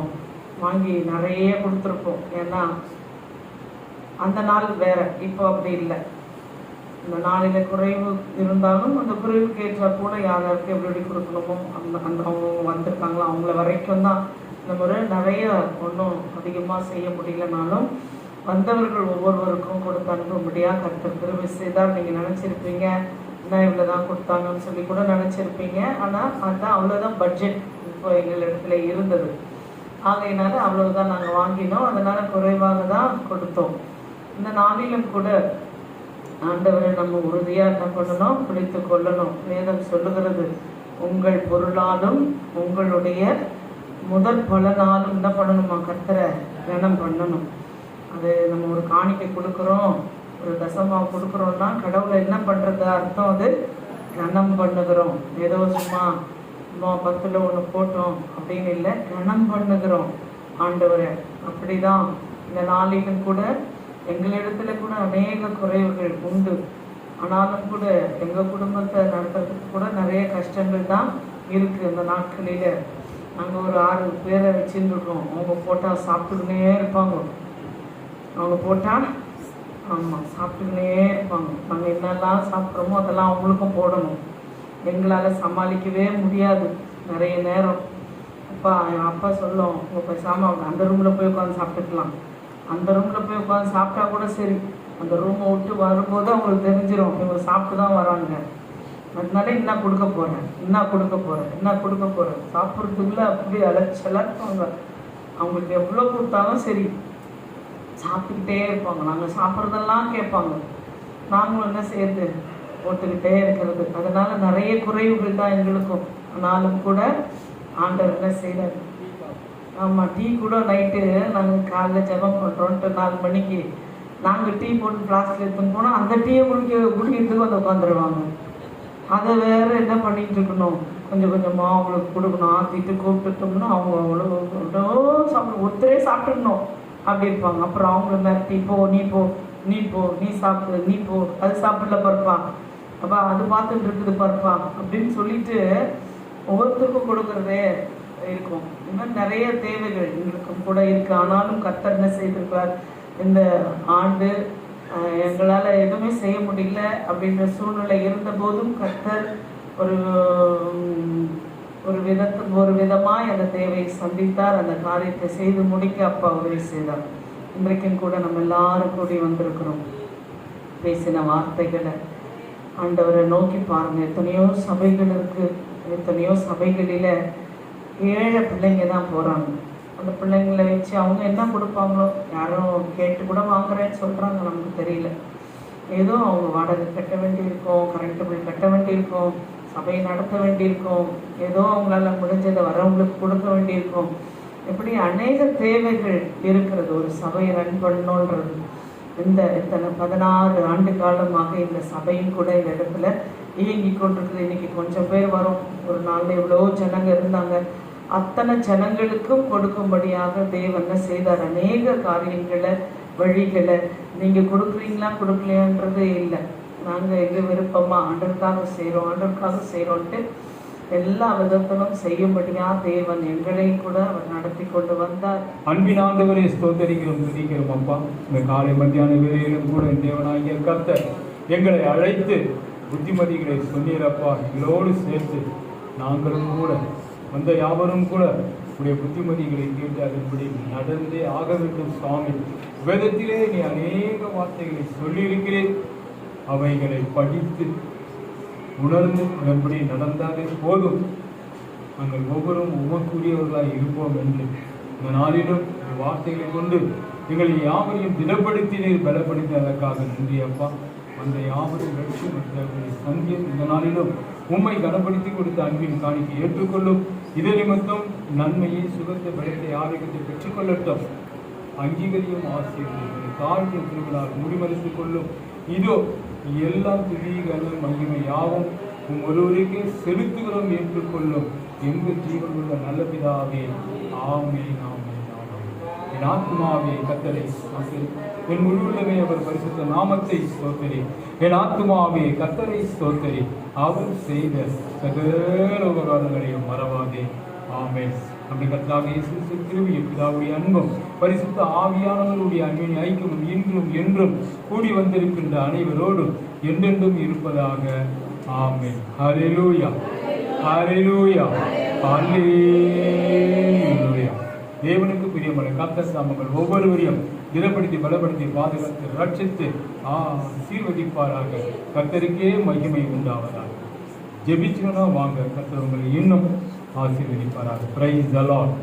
Speaker 1: வாங்கி நிறைய கொடுத்துருப்போம். ஏன்னா அந்த நாள் வேற, இப்போ அப்படி இல்லை. இந்த நாளில குறைவு இருந்தாலும் அந்த குறைவுக்கு ஏற்ற கூட யாருக்கு எப்படி கொடுக்கணுமோ அந்த அவங்க வந்திருக்காங்களோ அவங்கள வரைக்கும் தான். இந்த முறை நிறைய ஒன்றும் அதிகமாக செய்ய முடியலனாலும் வந்தவர்கள் ஒவ்வொருவருக்கும் கொடுத்து அனுப்பும்படியாக கர்த்தர் கிருபை செய்தால். நீங்கள் நினச்சிருப்பீங்க இன்னும் இவ்வளோ தான் கொடுத்தாங்கன்னு சொல்லி கூட நினச்சிருப்பீங்க. ஆனால் அதுதான் அவ்வளோதான் பட்ஜெட் இப்போ எங்கள் இடத்துல இருந்தது. ஆகையினால அவ்வளவுதான் நாங்கள் வாங்கினோம், அதனால குறைவாக தான் கொடுத்தோம். இந்த நாளிலும் கூட ஆண்டவரை நம்ம உறுதியா என்ன பண்ணணும், பிடித்து கொள்ளணும். வேதம் சொல்லுகிறது, உங்கள் பொருளாலும் உங்களுடைய முதல் பலனாலும் என்ன பண்ணணுமா, கர்த்தரை கனம் பண்ணணும். அது நம்ம ஒரு காணிக்கை கொடுக்குறோம், ஒரு தசமாக கொடுக்குறோம்னா கடவுளை என்ன பண்றது அர்த்தம், அது கனம் பண்ணுகிறோம். ஏதோ சும்மா 10ல் 1 போட்டோம் அப்படின்னு இல்லை, கனம் பண்ணுகிறோம் ஆண்டவரை. அப்படிதான் இந்த நாளிலும் கூட எங்களிடத்துல கூட அநேக குறைவுகள் உண்டு. ஆனாலும் கூட எங்கள் குடும்பத்தை நடத்துறதுக்கு கூட நிறைய கஷ்டங்கள் தான் இருக்குது. இந்த நாட்களில் நாங்கள் ஒரு 6 பேரை வச்சுருக்கோம். அவங்க போட்டால் சாப்பிட்டுக்கினே இருப்பாங்க. அவங்க போட்டால் ஆமாம் சாப்பிட்டுக்கினே இருப்பாங்க. நாங்கள் என்னெல்லாம் சாப்பிட்றோமோ அதெல்லாம் அவங்களுக்கும் போடணும். எங்களால் சமாளிக்கவே முடியாது நிறைய நேரம். என் அப்பா சொல்லும், உங்கள் பேசாமல் அந்த ரூமில் போய் உட்காந்து சாப்பிட்டுக்கலாம். அந்த ரூமில் போய் உட்காந்து சாப்பிட்டா கூட சரி, அந்த ரூமை விட்டு வரும்போது அவங்களுக்கு தெரிஞ்சிடும் இவங்க சாப்பிட்டு தான் வராங்க. அதனால என்ன கொடுக்க போகிறேன் சாப்பிட்றதுக்குள்ளே அப்படி அலைச்சலாக இருப்பாங்க. அவங்களுக்கு எவ்வளோ கொடுத்தாலும் சரி சாப்பிட்டுக்கிட்டே இருப்பாங்க. நாங்கள் சாப்பிட்றதெல்லாம் கேட்பாங்க. நாங்களும் என்ன செய்யறது, போட்டுக்கிட்டே இருக்கிறது. அதனால் நிறைய குறைவுகள் தான் எங்களுக்கும். ஆனாலும் கூட ஆண்டவர் என்ன செய்கிறார். ஆமாம், டீ கூட நைட்டு நாங்கள் காலைல ஜெபம் பண்ணுறோன்ட்டு 4 மணிக்கு நாங்கள் டீ போட்டு ஃப்ளாஸ்கில் எடுத்துன்னு போனால் அந்த டீயை குடிக்கிறதுக்கு வந்து உட்காந்துருவாங்க. அதை வேறு என்ன பண்ணிகிட்டு இருக்கணும், கொஞ்சம் கொஞ்சமாக அவங்களுக்கு கொடுக்கணும். ஆற்றிட்டு கூப்பிட்டுட்டோம்னா அவங்க அவ்வளோ ஒருத்தரே சாப்பிட்டுக்கணும் அப்படி இருப்பாங்க. அப்புறம் அவங்கள மிரட்டி நீ சாப்பிடு, நீ போ, அது சாப்பிடல பருப்பா, அப்பா அது பார்த்துட்டு இருக்குது பருப்பா அப்படின்னு சொல்லிட்டு ஒவ்வொருத்தருக்கும் கொடுக்குறதே இருக்கும். இன்னும் நிறைய தேவைகள் எங்களுக்கும் கூட இருக்குது. ஆனாலும் கர்த்தர் என்ன செய்திருக்கிறார், இந்த ஆண்டு எங்களால் எதுவுமே செய்ய முடியல அப்படின்ற சூழ்நிலை இருந்தபோதும் கர்த்தர் ஒரு விதமாக அந்த தேவையை சந்தித்தார். அந்த காரியத்தை செய்து முடிக்க அப்பா உதவி செய்தார். இன்றைக்கும் கூட நம்ம எல்லாரும் கூடி வந்திருக்கிறோம். பேசின வார்த்தைகளை ஆண்டவரை நோக்கி பாருங்கள். எத்தனையோ சபைகள் இருக்குது. எத்தனையோ சபைகளில் ஏழை பிள்ளைங்க தான் போகிறாங்க. அந்த பிள்ளைங்களை வச்சு அவங்க என்ன கொடுப்பாங்களோ, யாரும் கேட்டு கூட வாங்குறேன்னு சொல்கிறாங்க, நமக்கு தெரியல. ஏதோ அவங்க வாடகை கட்ட வேண்டியிருக்கும், கரண்ட் பில் கட்ட வேண்டியிருக்கும், சபையை நடத்த வேண்டியிருக்கும், ஏதோ அவங்களால முடிஞ்சதை வரவங்களுக்கு கொடுக்க வேண்டியிருக்கும். இப்படி அநேக தேவைகள் இருக்கிறது ஒரு சபையை ரன் பண்ணணுன்றது. இத்தனை 16 ஆண்டு காலமாக இந்த சபையும் கூட இந்த இடத்துல இயங்கி கொண்டிருக்குது. இன்னைக்கு கொஞ்சம் பேர் வரும், ஒரு நாளில் எவ்வளோ ஜனங்க இருந்தாங்க. அத்தனை ஜனங்களுக்கும் கொடுக்கும்படியாக தேவன் என்ன செய்தார், அநேக காரியங்களை வழிகளை. நீங்கள் கொடுக்கலையான்றதே இல்லை. நாங்கள் எங்கள் விருப்பமாக ஆண்டவருக்காக செய்கிறோன்ட்டு எல்லா விதத்திலும் செய்யும்படியாக தேவன் எங்களையும் கூட அவர் நடத்தி கொண்டு வந்தார்.
Speaker 5: அன்பின் ஆண்டவரை ஸ்தோத்தரிக்கிறோம், துதிக்கிறோம் அப்பா. இந்த காலை மத்தியான வேளையிலும் கூட தேவனாகிய கர்த்தர் எங்களை அழைத்து புத்திமதிகளை சொன்னீரப்பா. எங்களோடு சேர்த்து நாங்களும் கூட வந்த யாவரும் கூட உடைய புத்திமதிகளை கேட்டு அதன்படி நடந்தே ஆக வேண்டும் சுவாமி. வேதத்திலே நீ அநேக வார்த்தைகளை சொல்லியிருக்கிறேன். அவைகளை படித்து உணர்ந்து அதன்படி நடந்தாலே போதும், நாங்கள் ஒவ்வொருவரும் உமக்குரியவர்களாக இருப்போம் என்று இந்த நாளிலும் இந்த வார்த்தைகளை கொண்டு எங்களை யாவரையும் திடப்படுத்தினீர், பலப்படுத்தி அதற்காக நன்றி அப்பா. அந்த யாவரையும் லட்சியம் சந்தியம் இந்த நாளிலும் உம்மை கனப்படுத்தி கொடுத்த அன்பின் காணிக்கை ஏற்றுக்கொள்ளும். இதை நிமித்தம் நன்மையை, சுகத்தை, பலத்தை, ஆரோக்கியத்தை பெற்றுக்கொள்ளட்டும். அங்கீகரியும் ஆசிரியர்கள் தாழ்வு திருவிழால் முடிமறித்துக் கொள்ளும். இதோ எல்லா துதிகளும் மகிமை யாவும் ஒருவருக்கே செலுத்துகிறோம், ஏற்றுக்கொள்ளும். எங்கள் ஜீவன் உள்ள நல்ல பிதாவே, ஆமென், ஆமென், ஆமென். என் ஆத்துமாவே கர்த்தரை ஸ்தோத்திரி, என் முழுவதுமே அவர் பரிசுத்த நாமத்தை ஸ்தோத்திரி. என் ஆத்துமாவே கர்த்தரை ஸ்தோத்திரி, அவர் செய்த சகல உபகாரங்களையும் மறவாதே. ஆமென். அப்படி கர்த்தராக இயேசு கிருபையும் பிதாவுடைய அன்பும் பரிசுத்த ஆவியானவருடைய அன்பின் ஐக்கியமும் இன்றும் என்றும் கூடி வந்திருக்கின்ற அனைவரோடும் என்றென்றும் இருப்பதாக. ஆமென். ஹல்லேலூயா, ஹல்லேலூயா, ஹல்லேலூயா. தேவனுக்கு பிரியமான கர்த்தர் நாமங்கள் ஒவ்வொருவரையும் திடப்படுத்தி, பலப்படுத்தி, பாதுகாத்து, ரட்சித்து ஆசீர்வதிப்பாராக. கர்த்தருக்கே மகிமை உண்டாவதாக. ஜெபிச்சுனா வாங்க, கர்த்தர் உங்களை இன்னும் ஆசீர்வதிப்பாராக. Praise the Lord.